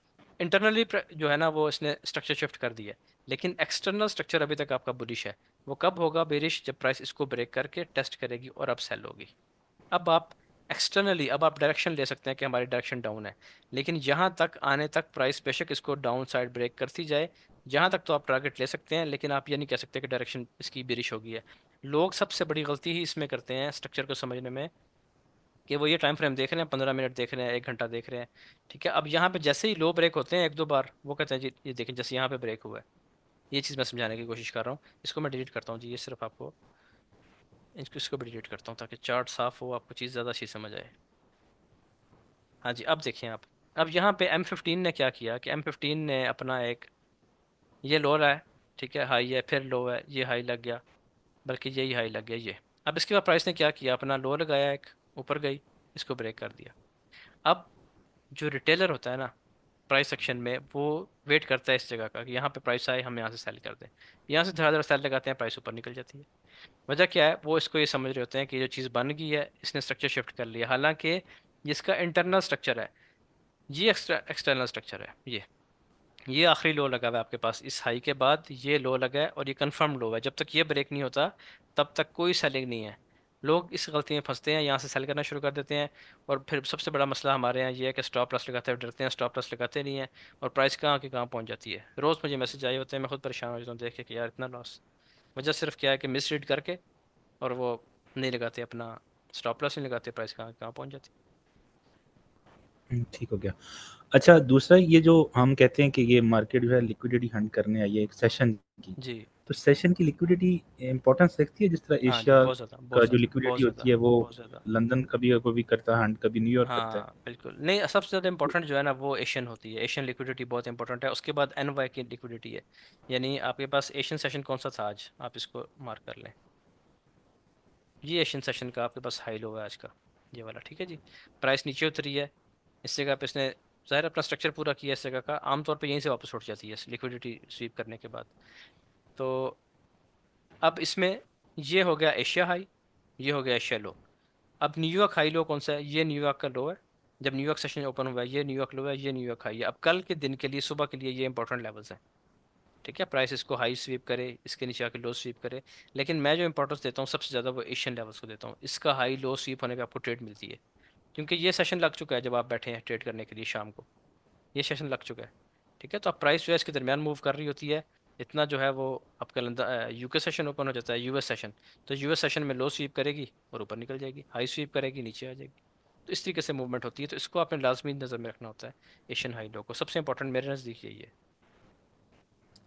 इंटरनली जो है ना वो इसने स्ट्रक्चर शिफ्ट कर दिया है। लेकिन एक्सटर्नल स्ट्रक्चर अभी तक आपका बुलिश है। वो कब होगा बेरिश? जब प्राइस इसको ब्रेक करके टेस्ट करेगी और अब सेल होगी। अब आप एक्सटर्नली, अब आप डायरेक्शन ले सकते हैं कि हमारी डायरेक्शन डाउन है। लेकिन यहाँ तक आने तक प्राइस बेशक इसको डाउन साइड ब्रेक करती जाए, जहाँ तक तो आप टारगेट ले सकते हैं, लेकिन आप ये नहीं कह सकते कि डायरेक्शन इसकी बेरिश होगी है। लोग सबसे बड़ी गलती ही इसमें करते हैं स्ट्रक्चर को समझने में, कि वो ये टाइम फ्रेम देख रहे हैं, 15 मिनट देख रहे हैं, 1 घंटा देख रहे हैं। ठीक है, अब यहाँ पे जैसे ही लो ब्रेक होते हैं एक दो बार, वो कहते हैं जी ये देखें जैसे यहाँ पे ब्रेक हुआ है। ये चीज़ मैं समझाने की कोशिश कर रहा हूँ। इसको मैं डिलीट करता हूँ जी, ये सिर्फ आपको, इसको भी डिलीट करता हूँ ताकि चार्ट साफ हो, आपको चीज़ ज़्यादा अच्छी समझ आए। हाँ जी, अब देखें आप। अब यहाँ पे M15 ने क्या किया कि M15 ने अपना एक, ये लो रहा है, ठीक है, हाई है, फिर लो है, ये हाई लग गया, बल्कि यही हाई लग गया ये। अब इसके बाद प्राइस ने क्या किया, अपना लो लगाया एक, ऊपर गई, इसको ब्रेक कर दिया। अब जो रिटेलर होता है ना प्राइस सेक्शन में, वो वेट करता है इस जगह का कि यहाँ पे प्राइस आए, हम यहाँ से सेल कर दें। यहाँ से धड़ाधड़ सेल लगाते हैं, प्राइस ऊपर निकल जाती है। वजह क्या है? वो इसको ये समझ रहे होते हैं कि जो चीज़ बन गई है इसने स्ट्रक्चर शिफ्ट कर लिया, हालांकि जिसका इंटरनल स्ट्रक्चर है, ये एक्सटर्नल स्ट्रक्चर है। ये आखिरी लो लगा हुआ है आपके पास, इस हाई के बाद ये लो लगा है, और ये कंफर्म लो है। जब तक ये ब्रेक नहीं होता तब तक कोई सेलिंग नहीं है। लोग इस गलती में फंसते हैं, यहाँ से सेल करना शुरू कर देते हैं। और फिर सबसे बड़ा मसला हमारे यहाँ ये है कि स्टॉप लॉस लगाते हुए डरते हैं, स्टॉप लॉस लगाते नहीं हैं, और प्राइस कहाँ की कहाँ पहुँच जाती है। रोज़ मुझे मैसेज आए होते हैं, मैं खुद परेशान हो जाता हूँ देख के कि यार इतना लॉस। वजह सिर्फ क्या है कि मिस रीड करके, और वो नहीं लगाते अपना, स्टॉप लॉस नहीं लगाते, प्राइस कहाँ कहाँ पहुँच जाती ठीक हो गया। अच्छा, दूसरा ये जो हम कहते हैं कि ये मार्केट जो है लिक्विडिटी हंट करने आई है एक सेशन की, है जी। तो सेशन की लिक्विडिटी इंपॉर्टेंस रखती है, जिस तरह हाँ जी, एशिया बहुत ज़्यादा, का बहुत जो ज़्यादा, बहुत लिक्विडिटी होती ज़्यादा, है वो बहुत ज़्यादा। लंदन कभी कभी करता है हंट, कभी न्यूयॉर्क करता है। हाँ बिल्कुल, नहीं सबसे ज़्यादा इंपॉर्टेंट जो है ना वो एशियन होती है। एशियन लिक्विडिटी बहुत इंपॉर्टेंट है, उसके बाद एनवाई की लिक्विडिटी है। यानी आपके पास एशियन सेशन कौन सा था आज, आप इसको मार्क कर लें। ये एशियन सेशन का आपके पास हाई लो है आज का, ये वाला। ठीक है जी। प्राइस नीचे उतरी है, इस जगह पे इसने ज़ाहिर अपना स्ट्रक्चर पूरा किया इस जगह का, आमतौर पे यहीं से वापस उठ जाती है लिक्विडिटी स्वीप करने के बाद। तो अब इसमें ये हो गया एशिया हाई, ये हो गया एशिया लो। अब न्यूयॉर्क हाई लो कौन सा है? ये न्यूयॉर्क का लो है, जब न्यूयॉर्क सेशन ओपन हुआ है। ये न्यूयॉर्क लो है, ये न्यूयॉर्क हाई है। अब कल के दिन के लिए, सुबह के लिए ये इंपॉर्टेंट लेवल्स हैं। ठीक है, प्राइस इसको हाई स्वीप करे, इसके नीचे आके लो स्वीप करे। लेकिन मैं जो इंपॉर्टेंस देता हूँ सबसे ज़्यादा वो एशियन लेवल्स को देता हूँ। इसका हाई लो स्वीप होने पे आपको ट्रेड मिलती है, क्योंकि ये सेशन लग चुका है जब आप बैठे हैं ट्रेड करने के लिए शाम को, ये सेशन लग चुका है। ठीक है, तो अब प्राइस जो है इसके दरमियान मूव कर रही होती है। इतना जो है वो आपका यूके सेशन ओपन हो जाता है, यूएस सेशन। तो यूएस सेशन में लो स्वीप करेगी और ऊपर निकल जाएगी, हाई स्वीप करेगी नीचे आ जाएगी। तो इस तरीके से मूवमेंट होती है, तो इसको आपने लाजमी नज़र में रखना होता है। एशियन हाई लो को सबसे इंपॉर्टेंट मेरे नज़दीक यही है।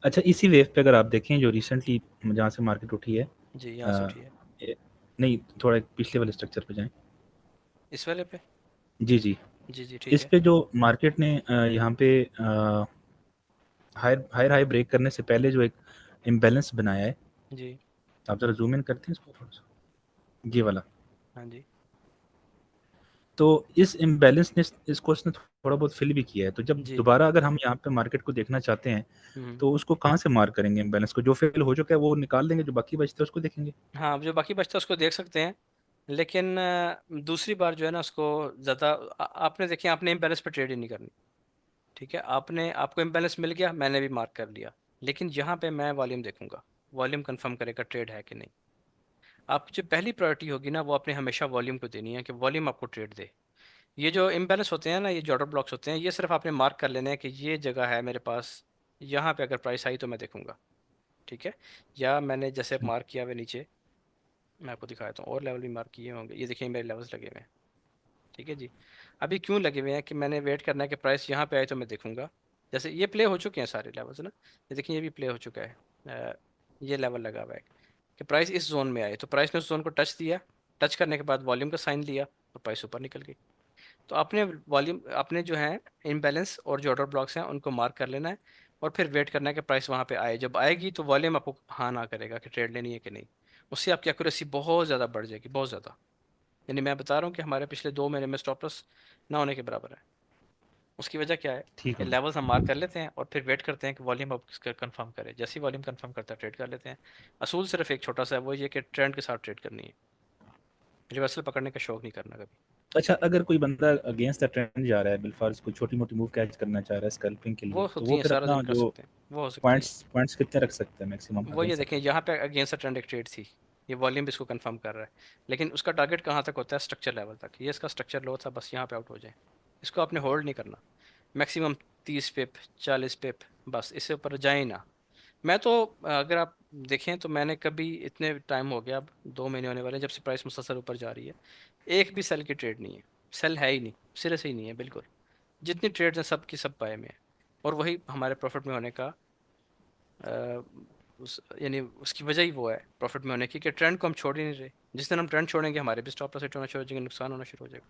अच्छा, इसी वेव पे अगर आप देखें जो रिसेंटली जहाँ से मार्केट उठी है, जी, यहाँ से अ, उठी है। नहीं, थोड़ा पिछले वाले स्ट्रक्चर पे जाएं। इस वाले पे। जी जी, जी जी ठीक इस है। पे जो मार्केट ने यहाँ पे हायर हायर हाई ब्रेक करने से पहले जो एक इम्बैलेंस बनाया है, जी। आप जरा जूम इन करते हैं इसको थोड़ा सा, ये वाला। हाँ जी। तो इस इम्बैलेंस ने इसको इसने थोड़ा बहुत फिल भी किया है, तो जब जी। दोबारा अगर हम यहाँ पे मार्केट को देखना चाहते हैं हम्म। तो उसको कहाँ से मार्क करेंगे? इम्बैलेंस को जो फिल हो चुका है वो निकाल देंगे, जो बाकी बचता है उसको देखेंगे। हाँ, जो बाकी बचता है उसको देख सकते हैं। लेकिन दूसरी बार जो है ना उसको ज़्यादा आपने देखिए, आपने इम्बैलेंस पे ट्रेड ही नहीं करनी। ठीक है, आपको इम्बैलेंस मिल गया, मैंने भी मार्क कर लिया, लेकिन यहाँ पे मैं वॉल्यूम देखूंगा, वॉल्यूम कंफर्म करेगा ट्रेड है कि नहीं। आपकी जो पहली प्रायोरिटी होगी ना वो आपने हमेशा वॉल्यूम को देनी है कि वॉल्यूम आपको ट्रेड दे। ये जो इम्बैलेंस होते हैं ना, ये जो ऑर्डर ब्लॉक्स होते हैं, ये सिर्फ आपने मार्क कर लेना है कि ये जगह है मेरे पास, यहाँ पे अगर प्राइस आई तो मैं देखूंगा। ठीक है, या मैंने जैसे मार्क किया हुआ नीचे, मैं आपको दिखाता हूँ, और लेवल भी मार्क किए होंगे, ये देखिए मेरे लेवल्स लगे हुए हैं। ठीक है जी, अभी क्यों लगे हुए हैं कि मैंने वेट करना है कि प्राइस यहाँ पे आए तो मैं देखूंगा। जैसे ये प्ले हो चुके हैं सारे लेवल्स ना, ये देखिए ये भी प्ले हो चुका है। ये लेवल लगा हुआ है कि प्राइस इस जोन में आए, तो प्राइस ने उस जोन को टच दिया, टच करने के बाद वॉल्यूम का साइन लिया तो प्राइस ऊपर निकल गई। तो आपने वॉल्यूम, आपने जो है इनबैलेंस और जो ऑर्डर ब्लॉक्स हैं उनको मार्क कर लेना है, और फिर वेट करना है कि प्राइस वहाँ पे आए। जब आएगी तो वॉल्यूम आपको हाँ ना करेगा कि ट्रेड लेनी है कि नहीं। उससे आपकी एक्यूरेसी बहुत ज़्यादा बढ़ जाएगी, बहुत ज़्यादा। यानी मैं बता रहा हूँ कि हमारे पिछले 2 महीने में स्टॉप लॉस ना होने के बराबर है। उसकी वजह क्या है ठीक कि है। लेवल्स हम मार्क कर लेते हैं और फिर वेट करते हैं कि वॉल्यूम अब इसका कंफर्म करे, जैसे ही वॉल्यूम कंफर्म करता है ट्रेड कर लेते हैं। असूल सिर्फ एक छोटा सा है, वो ये कि ट्रेंड के साथ ट्रेड करनी है, रिवर्सल पकड़ने का शौक नहीं करना कभी। अच्छा, अगर कोई बंदा अगेंस्ट द ट्रेंड जा रहा है, बिलफार्स को छोटी मोटी मूव कैच करना चाह रहा है स्कैल्पिंग के वो लिए, तो होती वो हैं, फिर सारा अपना दिन कर जो सकते हैं, वो हो सकती हैं। पॉइंट्स कितने रख सकते हैं मैक्सिमम वो ये अगेंस्ट द देखें, यहाँ पे अगेंस्ट द ट्रेंड एक ट्रेड थी, ये वॉल्यूम भी इसको कंफर्म कर रहा है, लेकिन उसका टारगेट कहाँ तक होता है, स्ट्रक्चर लेवल तक। ये इसका स्ट्रक्चर लो था, बस यहाँ पे आउट हो जाए। इसको आपने होल्ड नहीं करना, मैक्सिमम 30 पिप, 40 पिप, बस इससे ऊपर जाए ही ना। मैं तो अगर आप देखें तो मैंने कभी, इतने टाइम हो गया, अब 2 महीने होने वाले हैं जब से प्राइस मुसलसल ऊपर जा रही है, एक भी सेल की ट्रेड नहीं है, सेल है ही नहीं, सिरे से ही नहीं है बिल्कुल। जितनी ट्रेड्स हैं सब की सब बाय में है, और वही हमारे प्रॉफिट में होने का यानी उसकी वजह ही वो है प्रॉफिट में होने की, कि ट्रेंड को हम छोड़ ही नहीं रहे। जिस दिन हम ट्रेंड छोड़ेंगे हमारे भी स्टॉप लॉस हिट होना शुरू हो जाएंगे, नुकसान होना शुरू हो जाएगा।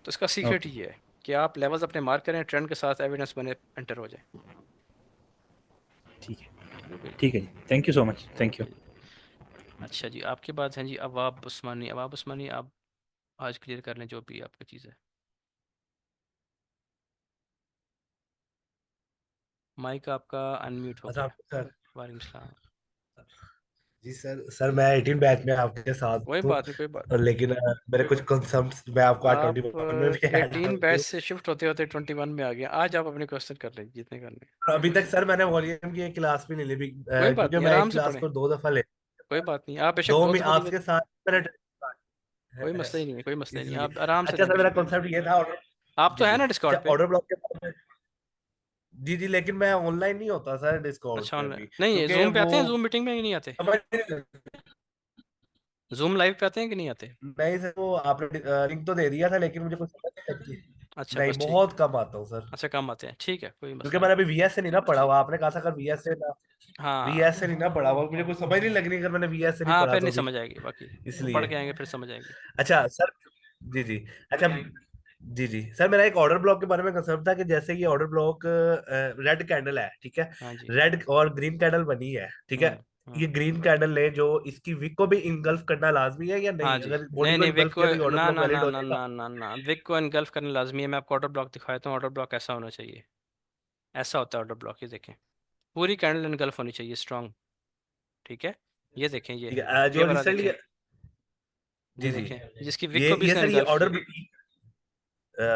तो इसका सीक्रेट ओके, ही है कि आप लेवल्स अपने मार्क करें, ट्रेंड के साथ एविडेंस बने एंटर हो जाए। ठीक है। ओके ठीक है जी, thank you so much, thank you. Okay. अच्छा जी, आपके बाद हैं जी अवाब उस्मानी। अवाब उस्मानी, आप आज क्लियर कर लें जो भी आपकी चीज़ है। माइक आपका अनम्यूट हो अच्छा गया। आपको सर। वालेकुम सलाम। जी सर, सर मैं 18 बैच में आपके साथ कोई हूँ, बात नहीं, कोई बात और लेकिन मेरे कुछ कंसर्न्स मैं आपको आज नहीं। 21 में आप भी ऐड कर 18 बैच दूँ। से शिफ्ट होते होते 21 में आ गए, आज आप अपने क्वेश्चन कर लें जितने करने हैं। अभी तक सर मैंने वॉल्यूम की एक क्लास भी नहीं ली कोई बात क्योंकि नहीं, मैं आराम एक से क्लास पढ़ें, को 2 दफा ले, कोई बात नहीं, आप बेशक दो दो में दफ़ा लिए, आपके साथ मैंने कोई मसला ही नहीं है, कोई मसला ही नहीं है, इसलिए। आप आराम से अच्छा लें सर, मेरा बेशक। कॉन्सेप्ट ये था ऑर्डर। आप तो जी है जी। ना अच्छा, डिस्कॉर्ड पे? ऑर्डर ब्लॉक के बारे में। जी जी, लेकिन मैं ऑनलाइन नहीं होता सर डिस्कॉर्ड अच्छा, पे ऑनलाइन अभी, नहीं, क्योंकि जूम पे वो आते हैं, जूम मीटिंग में ही नहीं आते? समझ नहीं। जूम लाइव पे आते हैं कि नहीं आते? नहीं सर, वो आपने लिंक तो दे दिया था लेकिन मुझे कुछ समझ नहीं लगती। अच्छा, नहीं, बस ठीक है। बहुत कम आता हूँ सर, अच्छा, कम आते हैं, ठीक है, कोई क्योंकि मसला नहीं। मैंने अभी वीएस से नहीं ना पढ़ा हुआ। आपने कहा था अगर वीएस से ना, हाँ वीएस से नहीं ना पढ़ा हुआ, मुझे कुछ समझ नहीं लगनी अगर मैंने वीएस से नहीं हाँ, पढ़ा फिर तो नहीं अभी, समझ आएगी बाकी, पढ़ इसलिए। के आएंगे फिर समझ आएगी। अच्छा सर। जी जी। अच्छा। जी जी सर, मेरा एक ऑर्डर ब्लॉक के बारे में कंसर्न था कि जैसे ये ऑर्डर ब्लॉक रेड कैंडल है, ठीक है, हाँ जी। रेड और ग्रीन कैंडल बनी है, ठीक है। ये हम्म। ग्रीन कैंडल ने जो इसकी विक को भी इंगल्फ करना लाजमी है या हाँ नहीं? जी, अगर बॉडी नहीं को नहीं, विक इंगल्फ को किया तो ये ऑर्डर ना ब्लॉक ना वैलिड ना हो ना जाएगा? ना ना ना, विक को इनगल्फ करना लाजमी है। मैं आपको ऑर्डर ब्लॉक दिखाता हूँ, ऑर्डर ब्लॉक ऐसा होना चाहिए, ऐसा होता है ऑर्डर ब्लॉक, ये देखें, पूरी कैंडल इनगल्फ होनी चाहिए, स्ट्रांग। ठीक है, ये देखें, ठीक है। ये जो वाला रिसेंटली। देखें, जी ये जी। देखें, जिसकी विक को भी ये इसने सर, ये इनगल्फ ऑर्डर किया।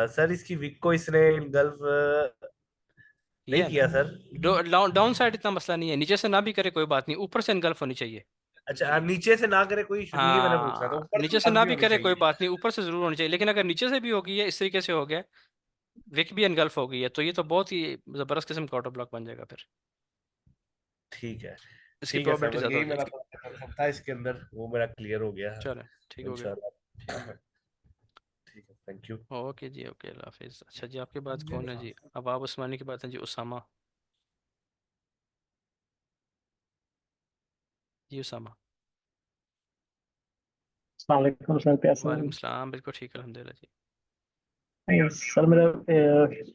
सर इसकी विक को इसने इनगल्फ किया नहीं है किया ना? सर। डाउन साइड इतना मसला नहीं है, नीचे से ना भी करे कोई बात नहीं, ऊपर से इनगल्फ होनी चाहिए। अच्छा, नीचे से ना करे कोई इशू नहीं है, मैंने पूछ रहा था, हाँ, ऊपर से नीचे से ना लाजमी भी होनी करे कोई चाहिए। बात नहीं, ऊपर से जरूर होनी चाहिए, लेकिन अगर नीचे से भी हो गई है, इस तरीके से हो गया, विक भी इनगल्फ हो गई है, तो ये तो बहुत ही जबरदस्त किस्म का ऑटो ब्लॉक बन जाएगा फिर, ठीक है। इसकी ठीक है सर, प्रोबेबिलिटी बस ज्यादा हो यही मेरा जाएगी। कंसर्न था इसके अंदर, वो मेरा क्लियर हो गया है चलो, ठीक हो गया। इंशाल्लाह। ठीक है, थैंक यू। ओके जी, ओके, अल्लाह हाफिज़। अच्छा जी, आपके बाद कौन है जी? अबाब उस्मानी के बाद है जी उसामा। जी उसामा। अस्सलाम वालेकुम सर, कैसे हैं? वालेकुम सलाम, बिल्कुल ठीक, अल्हम्दुलिल्लाह जी। नहीं सर, मेरा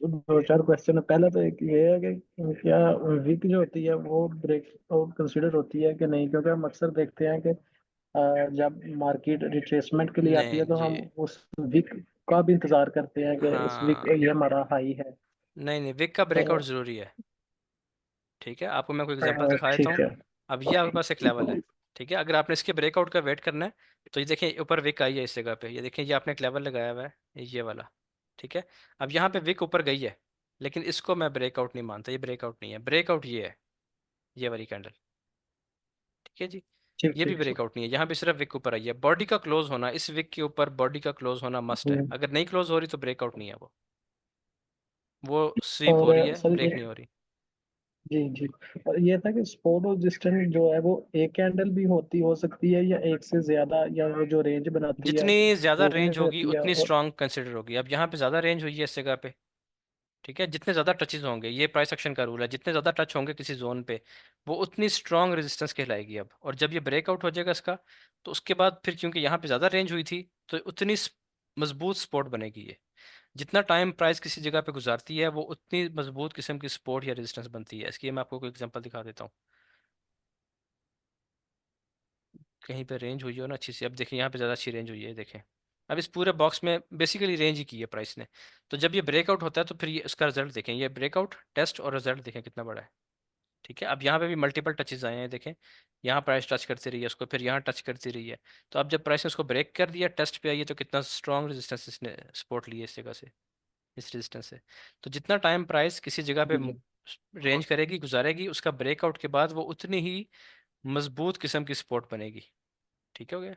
दो चार क्वेश्चन है। पहला तो एक ये है कि क्या वीक जो होती है वो ब्रेक आउट कंसिडर होती है कि नहीं? क्योंकि हम अक्सर देखते हैं कि जब मार्केट रिट्रेसमेंट के लिए आती है नहीं तो जी, हम उस वीक का भी इंतजार करते हैं कि इस वीक हाँ, ये हमारा हाई है। नहीं नहीं, विक का ब्रेकआउट ज़रूरी है। ठीक है, आपको मैं कोई एग्जांपल दिखा देता ठीक हूँ। है। अब ये आपके पास एक लेवल है, ठीक है। अगर आपने इसके ब्रेकआउट का वेट करना है तो ये देखें ऊपर विक आई है इस जगह पे, ये देखें ये आपने एक लेवल लगाया हुआ है ये वाला। ठीक है। अब यहाँ पे विक ऊपर गई है, लेकिन इसको मैं ब्रेकआउट नहीं मानता, ये ब्रेकआउट नहीं है, ब्रेकआउट ये है, ये वाली कैंडल। ठीक है जी। ठीक ये भी ठीक ठीक। ब्रेकआउट नहीं है, यहाँ पे सिर्फ विक ऊपर आई है। बॉडी का क्लोज होना, इस विक के ऊपर बॉडी का क्लोज होना मस्ट है, हम्म, अगर नहीं क्लोज हो रही तो ब्रेकआउट नहीं है वो स्वीप हो और रही है, सर ब्रेक ये, नहीं हो रही। जी जी, और ये था कि स्पोर्ट और डिस्टेंस जो है वो एक कैंडल भी हो सकती है या एक से ज्यादा, या वो जो रेंज बनाती है जितनी ज्यादा वो भी रेंज होगी रहती है? उतनी और स्ट्रांग कंसिडर होगी। अब यहाँ पे ज्यादा रेंज हुई है इस जगह पे। ठीक है। जितने ज्यादा टचेस होंगे, ये प्राइस एक्शन का रूल है, जितने ज्यादा टच होंगे किसी जोन पे वो उतनी स्ट्रांग रेजिस्टेंस कहलाएगी। अब और जब ये ब्रेकआउट हो जाएगा इसका, तो उसके बाद फिर क्योंकि यहाँ पे ज्यादा रेंज हुई थी तो उतनी मजबूत सपोर्ट बनेगी ये। जितना टाइम प्राइस किसी जगह पे गुजारती है वो उतनी मजबूत किस्म की सपोर्ट या रेजिस्टेंस बनती है। इसकी मैं आपको कोई एग्जांपल दिखा देता हूँ। कहीं पे रेंज हुई हो ना अच्छी सी, अब देखें यहाँ पे ज़्यादा अच्छी रेंज हुई है, देखें। अब इस पूरे बॉक्स में बेसिकली रेंज ही की है प्राइस ने। तो जब ये ब्रेकआउट होता है तो फिर ये उसका रिजल्ट देखें, ये ब्रेकआउट टेस्ट और रिजल्ट देखें कितना बड़ा है। ठीक है। अब यहाँ पे भी मल्टीपल टचेज आए हैं, देखें। यहाँ प्राइस टच करती रही है उसको, फिर यहाँ टच करती रही है। तो अब जब प्राइस ने उसको ब्रेक कर दिया, टेस्ट पे आई है, तो कितना स्ट्रॉन्ग रेजिस्टेंस इसने सपोर्ट ली है इस जगह से, इस रेजिस्टेंस से। तो जितना टाइम प्राइस किसी जगह पे जी जी रेंज करेगी, गुजारेगी, उसका ब्रेकआउट के बाद वो उतनी ही मजबूत किस्म की सपोर्ट बनेगी। ठीक हो गया।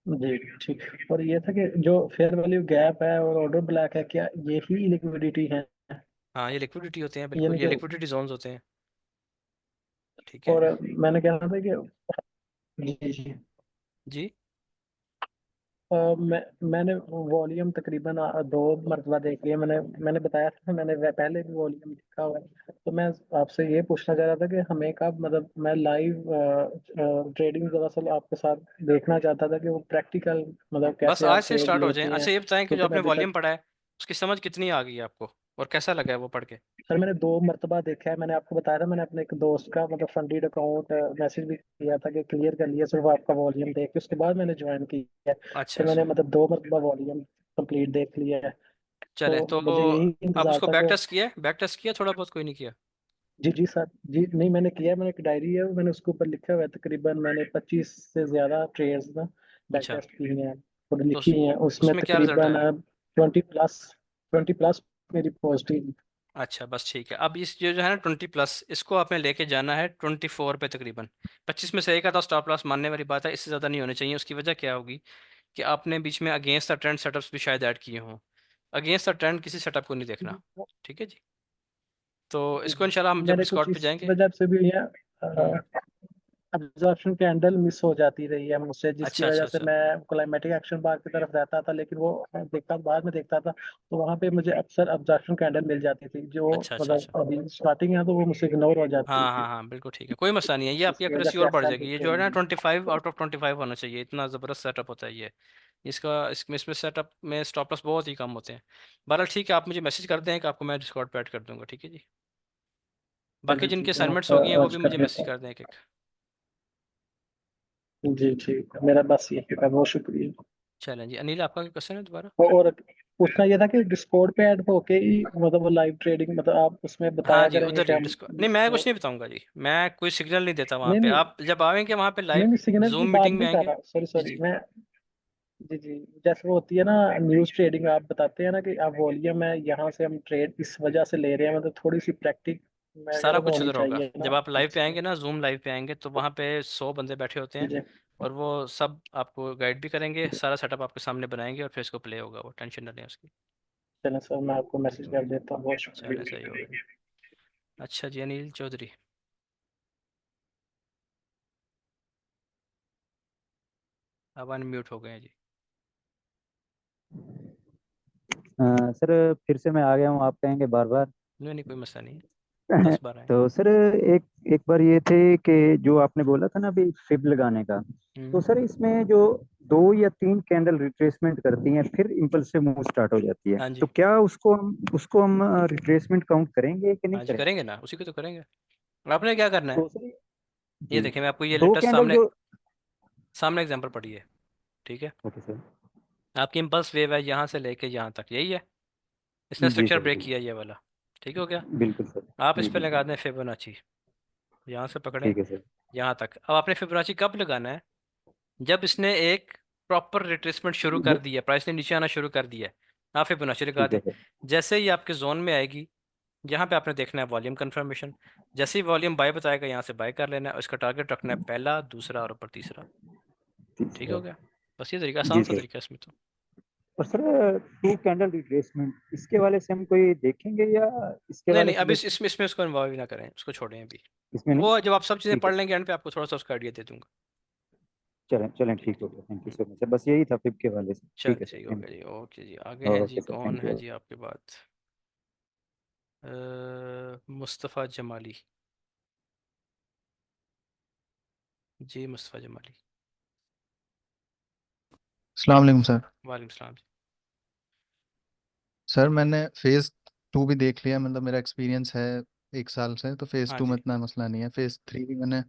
जी, ठीक। और ये था कि जो फेयर वैल्यू गैप है और ऑर्डर ब्लैक है, क्या यही लिक्विडिटी है? हाँ ये लिक्विडिटी होते हैं, बिल्कुल यानी ये कि, लिक्विडिटी जोन्स होते हैं। ठीक है और मैंने कहा था कि, जी जी, जी। मैंने वॉल्यूम तकरीबन 2 मरतबा देख लिया। मैंने बताया था, मैंने पहले भी वॉल्यूम देखा हुआ है। तो मैं आपसे ये पूछना चाह रहा था कि हमें कब, मतलब मैं लाइव ट्रेडिंग दरअसल आपके साथ देखना चाहता था कि वो प्रैक्टिकल, मतलब बस कैसे आज आप से ट्रेड स्टार्ट हो जाए। लेते हैं, अच्छा ये बताएं कि जो क्योंकि मैं आपने अभी वॉल्यूम तक, पढ़ा है उसकी समझ कितनी आ गई है आपको, और कैसा लगा है वो पढ़ के। सर मैंने 2 मरतबा देखा है। मैंने आपको बताया था, मैंने अपने एक दोस्त का मतलब फंडिड अकाउंट मैसेज भी किया था कि क्लियर कर लिया सिर्फ आपका वॉल्यूम देख के, उसके बाद मैंने ज्वाइन किया है। अच्छा तो मैंने अच्छा। मतलब 2 मरतबा वॉल्यूम कंप्लीट देख लिया है। चले तो तो मुझे यही अब इंतजार उसको था बैक कि, टेस्ट किया है, बैक टेस्ट किया थोड़ा बहुत, कोई नहीं किया। जी जी सर, जी नहीं मैंने किया है। मैंने एक डायरी है, वो मैंने उसके ऊपर लिखा हुआ है, तकरीबन मैंने 25 से ज्यादा ट्रेड्स ना बैक अच्छा। टेस्ट की हैं और तो लिखी हैं। उसमें उसमें क्या रिजल्ट तकरीबन आया। 20+, 20+ मेरी पॉजिटिव। अच्छा बस ठीक है। अब इस जो है ना 20+, इसको आपने लेके जाना है 24 पे तकरीबन। 25 में से एक आधा स्टॉप लॉस मानने वाली बात है, इससे ज़्यादा नहीं होने चाहिए। उसकी वजह क्या होगी कि आपने बीच में अगेंस्ट द ट्रेंड सेटअप्स भी शायद ऐड किए हों। अगेंस्ट द ट्रेंड किसी सेटअप को नहीं देखना। ठीक है जी। तो जी इसको जी, इंशाल्लाह हम जब मेरे कुछ डिस्कॉर्ड पे इस जाएंगे। वजह से भी है, हम्म। अब्जॉर्प्शन कैंडल मिस हो जाती रही है मुझसे, जिसकी अच्छा वजह अच्छा से अच्छा। मैं क्लाइमेटिक एक्शन बार की तरफ रहता था, लेकिन वो मैं देखता, बाद में देखता था तो वहां पे मुझे अक्सर अब्जॉर्प्शन कैंडल मिल जाती थी, जो अच्छा अच्छा मतलब अच्छा। अभी स्टार्टिंग है तो वो मुझसे इग्नोर हो जाती हाँ थी, हाँ हाँ बिल्कुल ठीक है, कोई मसला नहीं है। ये आपकी जिसकी वजह एक्यूरेसी से और बढ़ ऐसा जाएगी। ये जो है ना ट्रेडिंग। 25 आउट ऑफ 25 होना चाहिए, इतना ज़बरदस्त सेटअप होता है ये। इसका इसमें सेटअप में स्टॉप लॉस बहुत ही कम होते हैं। बहरहाल ठीक है, आप मुझे मैसेज कर दें कि आपको मैं डिस्कॉर्ड पे ऐड कर दूंगा। ठीक है जी। बाकी चलिए जिनके ठीक है, मैं असाइनमेंट्स आपका हो गई हैं वो आज भी कर मुझे देता मैसेज हूँ। कर दें एक एक। जी ठीक है, मेरा बस ये है, बहुत शुक्रिया। चलें जी। अनिल आपका क्या क्वेश्चन है दोबारा। और पूछना ये था कि डिस्कॉर्ड पे ऐड होके ही, मतलब वो लाइव ट्रेडिंग, मतलब आप उसमें हाँ बताया जी करेंगे उधर कि ही हम डिस्कॉर्ड नहीं, मैं कुछ नहीं बताऊंगा जी, मैं कोई सिग्नल नहीं देता वहाँ नहीं पे। नहीं आप जब आएंगे वहाँ पे नहीं लाइव नहीं, सिग्नल की जूम बात मीटिंग में नहीं कर आएंगे। रहा, सॉरी जी सॉरी जी। मैं, जी जी, जैसे वो होती है ना न्यूज़ ट्रेडिंग, आप बताते हैं ना कि आप वॉल्यूम है यहाँ से हम ट्रेड इस वजह से ले रहे हैं, मतलब थोड़ी सी प्रैक्टिस सारा वगैरह तो कुछ होनी उधर होगा। चाहिए ना जब आप लाइव पे इसमें। आएंगे ना, जूम लाइव पे आएंगे, तो वहाँ पे 100 बंदे बैठे होते जी हैं। जी, और वो सब आपको गाइड भी करेंगे, सारा सेटअप आपके सामने बनाएंगे और फिर इसको प्ले होगा, वो टेंशन ना लें उसकी। चलें सर, मैं आपको मैसेज कर देता हूँ, बहुत चलें सही हो शुक्रिया। गया। अच्छा जी अनिल चौधरी, अब अनम्यूट हो गए हैं जी। सर फिर से मैं आ गया हूँ, आप कहेंगे बार बार। नहीं नहीं कोई मसला नहीं है, 10 12 है। तो सर एक एक बार ये थे कि जो आपने बोला था ना अभी फिब लगाने का, तो हम्म। सर इसमें जो 2 या 3 कैंडल रिट्रेसमेंट करती हैं फिर इम्पल्सिव मूव स्टार्ट हो जाती है, हाँ तो जी। क्या उसको हम रिट्रेसमेंट काउंट करेंगे कि नहीं हाँ जी करेंगे? करेंगे ना, उसी को तो करेंगे। आपने क्या करना है, तो सर ये जी, देखिए मैं आपको ये दो लेटेस्ट कैंडल सामने जो, सामने एग्जांपल पढ़िए। ठीक है। Okay sir. आपकी इम्पल्स वेव है यहाँ से लेके यहाँ तक, यही है। इसने जी स्ट्रक्चर सर ब्रेक जी, किया ये वाला। ठीक हो गया। बिल्कुल सर। आप इस जी पे जी लगा जी, दें फिबोनाची, यहाँ से पकड़ें। ठीक है सर। यहाँ तक। अब आपने फिबोनाची कब लगाना है? जब इसने एक प्रॉपर रिट्रेसमेंट शुरू कर ये दिया, प्राइस ने नीचे आना शुरू कर दिया है, आप फिबोनाची लगा ठीक दें। है सर। जैसे ही आपके जोन में आएगी, यहाँ पे आपने देखना है वॉल्यूम कंफर्मेशन। जैसे ही वॉल्यूम बाय बताएगा, यहाँ से बाय कर लेना है। उसका टारगेट रखना है पहला, दूसरा और ऊपर तीसरा। ठीक तीसरा। हो गया। बस ये तरीका, आसान जी सा सर। तरीका है इसमें तो। और सर 2 कैंडल रिट्रेसमेंट इसके वाले से हम कोई देखेंगे या इसके नहीं वाले नहीं, से अभी देखें? इसमें उसको इन्वॉल्व ही ना करें, उसको छोड़ें अभी। इसमें नहीं? वो जब आप सब चीज़ें ठीक है पढ़ सर। लेंगे एंड पे, आपको थोड़ा सा उसका आइडिया दे दूंगा। चलें चलें, ठीक हो गया। Thank you so much sir, बस यही था फिब के वाले से। ठीक है चलिए सर, ठीक हो थैंक गया जी। ओके जी, आगे यू। हैं जी, ओके सर, कौन थैंक है यू। जी आपके बाद? मुस्तफ़ा जमाली। जी मुस्तफ़ा जमाली। अस्सलाम वालेकुम सर। वालेकुम सलाम जी। सर मैंने फेज़ 2 भी देख लिया, मतलब मेरा एक्सपीरियंस है 1 साल से, तो फेज़ हाँ 2 में जी। इतना मसला नहीं है। फेज़ 3 भी मैंने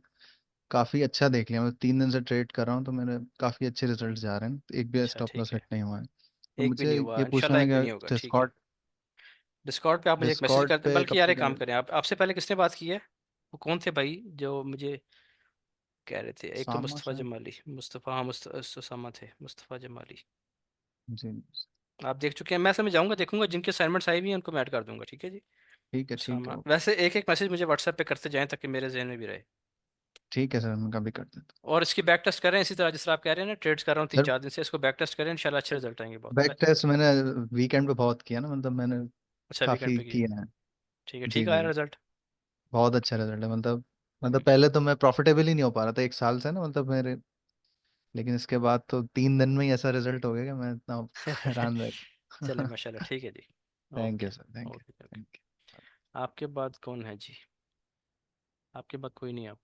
काफ़ी अच्छा देख लिया, मतलब 3 दिन से ट्रेड कर रहा हूँ, तो मेरे काफ़ी अच्छे रिजल्ट जा रहे हैं, तो एक भी अच्छा स्टॉप ठीक लॉस है। हिट नहीं हुआ है। तो एक भी मुझे नहीं हुआ, ये इंशाल्लाह पूछना है एक भी नहीं कि होगा। ठीक है। डिस्कॉर्ड डिस्कॉर्ड पे आप मुझे एक मैसेज डिस्कॉर्ड करते, पे बल्कि कब यार एक तक काम है? करें, आप आपसे पहले किसने बात की है? वो कौन थे भाई जो मुझे कह रहे थे? एक तो सामा मुस्तफ़ा सर। जमाली, मुस्तफ़ा, हाँ उसामा थे, मुस्तफ़ा जमाली। जी। आप देख चुके हैं? मैं समझ जाऊंगा, देखूंगा, जिनके असाइनमेंट्स आई हुई हैं उनको मैं ऐड कर दूंगा। ठीक है जी। ठीक है उसामा, ओके। वैसे एक एक मैसेज मुझे व्हाट्सएप पे करते जाएं ताकि मेरे जहन में भी रहे। ठीक है सर, मैं कभी कर देता और इसकी बैक टेस्ट करें इसी तरह जिस तरह आप कह रहे हैं ना, ट्रेड्स कर रहा हूँ हूँ तीन सर। चार दिन से, इसको बैक टेस्ट करें, इंशाल्लाह अच्छे रिजल्ट आएंगे बहुत। बैक टेस्ट मैंने वीकेंड पे बहुत किया ना, मतलब मैंने अच्छा, वीकेंड काफ़ी पे किया? किया है। ठीक है, जी ठीक आया जी, रिजल्ट? बहुत अच्छा रिजल्ट है, मतलब पहले तो मैं प्रॉफिटेबल ही नहीं हो पा रहा था 1 साल से ना, मतलब मेरे, लेकिन इसके बाद तो 3 दिन में ही ऐसा रिजल्ट हो गया कि मैं इतना हैरान रह चले गया। माशाल्लाह, ठीक है जी। Thank you okay. Sir, thank you. Okay okay. Thank आपके बाद कौन है जी? आपके बाद कोई नहीं। आप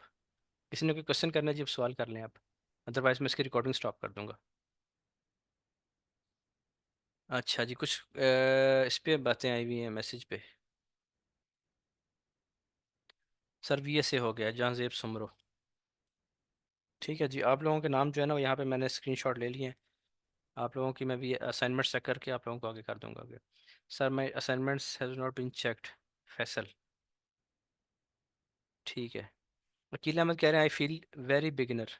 किसी ने कोई क्वेश्चन करना है जी, आप सवाल कर लें आप, अदरवाइज मैं इसकी रिकॉर्डिंग स्टॉप कर दूंगा। अच्छा जी, कुछ इस पे बातें आई हुई हैं मैसेज पे। सर वी से हो गया, जहांजेब सुमरो। ठीक है जी, आप लोगों के नाम जो है ना वो यहाँ पे मैंने स्क्रीनशॉट ले लिए हैं। आप लोगों की मैं भी असाइनमेंट चेक करके आप लोगों को आगे कर दूंगा आगे। Sir my assignments has not been checked. Faisal. ठीक है। वकील अहमद कह रहे हैं आई फील वेरी बिगिनर।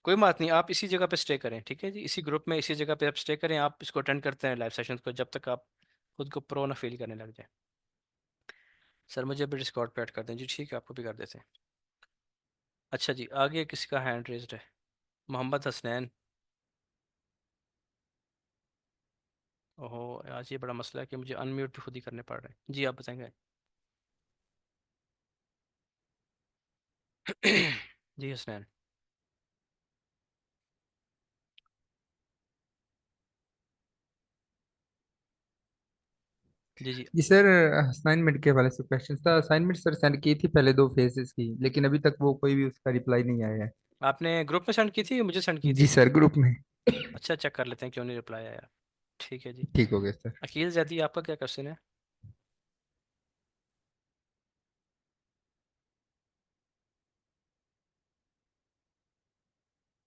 कोई बात नहीं, आप इसी जगह पे स्टे करें। ठीक है जी, इसी ग्रुप में इसी जगह पे आप स्टे करें, आप इसको अटेंड करते हैं लाइव सेशंस को जब तक आप खुद को प्रो ना फील करने लग जाए। सर मुझे भी डिस्कॉर्ड पे ऐड कर दें जी। ठीक है, आपको भी कर देते हैं। अच्छा जी, आगे किसका हैंड रेज्ड है? मोहम्मद हसनैन। ओहो, आज ये बड़ा मसला है कि मुझे अनम्यूट भी खुद ही करने पड़ रहे हैं जी। आप बताएंगे? जी हसनैन। जी जी। जी सर, असाइनमेंट के हवाले से क्वेश्चन था। असाइनमेंट सर सेंड की थी पहले 2 फेजेस की, लेकिन अभी तक वो कोई भी उसका रिप्लाई नहीं आया है। आपने ग्रुप में सेंड की थी, मुझे सेंड की जी थी? सर, ग्रुप में। अच्छा, चेक कर लेते हैं क्यों नहीं रिप्लाई आया। ठीक है जी। ठीक हो गया सर। अकील जैदी, आपका क्या क्वेश्चन है?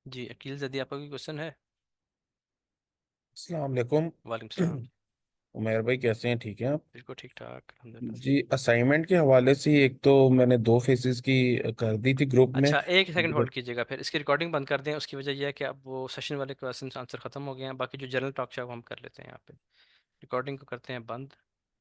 जी अकील जैदी, आपका कोई क्वेश्चन है? अस्सलाम वालेकुम। वालेकुम सलाम। उमैर भाई कैसे हैं, ठीक हैं आप? बिल्कुल ठीक ठाक अलहमदिल्ला। जी, असाइनमेंट के हवाले से एक तो मैंने 2 फेजेस की कर दी थी ग्रुप में। अच्छा, एक सेकंड होल्ड कीजिएगा, फिर इसकी रिकॉर्डिंग बंद कर दें। उसकी वजह यह है कि अब वो सेशन वाले क्वेश्चन आंसर ख़त्म हो गए हैं, बाकी जो जनरल टॉक है वो हम कर लेते हैं यहाँ पे। रिकॉर्डिंग को करते हैं बंद।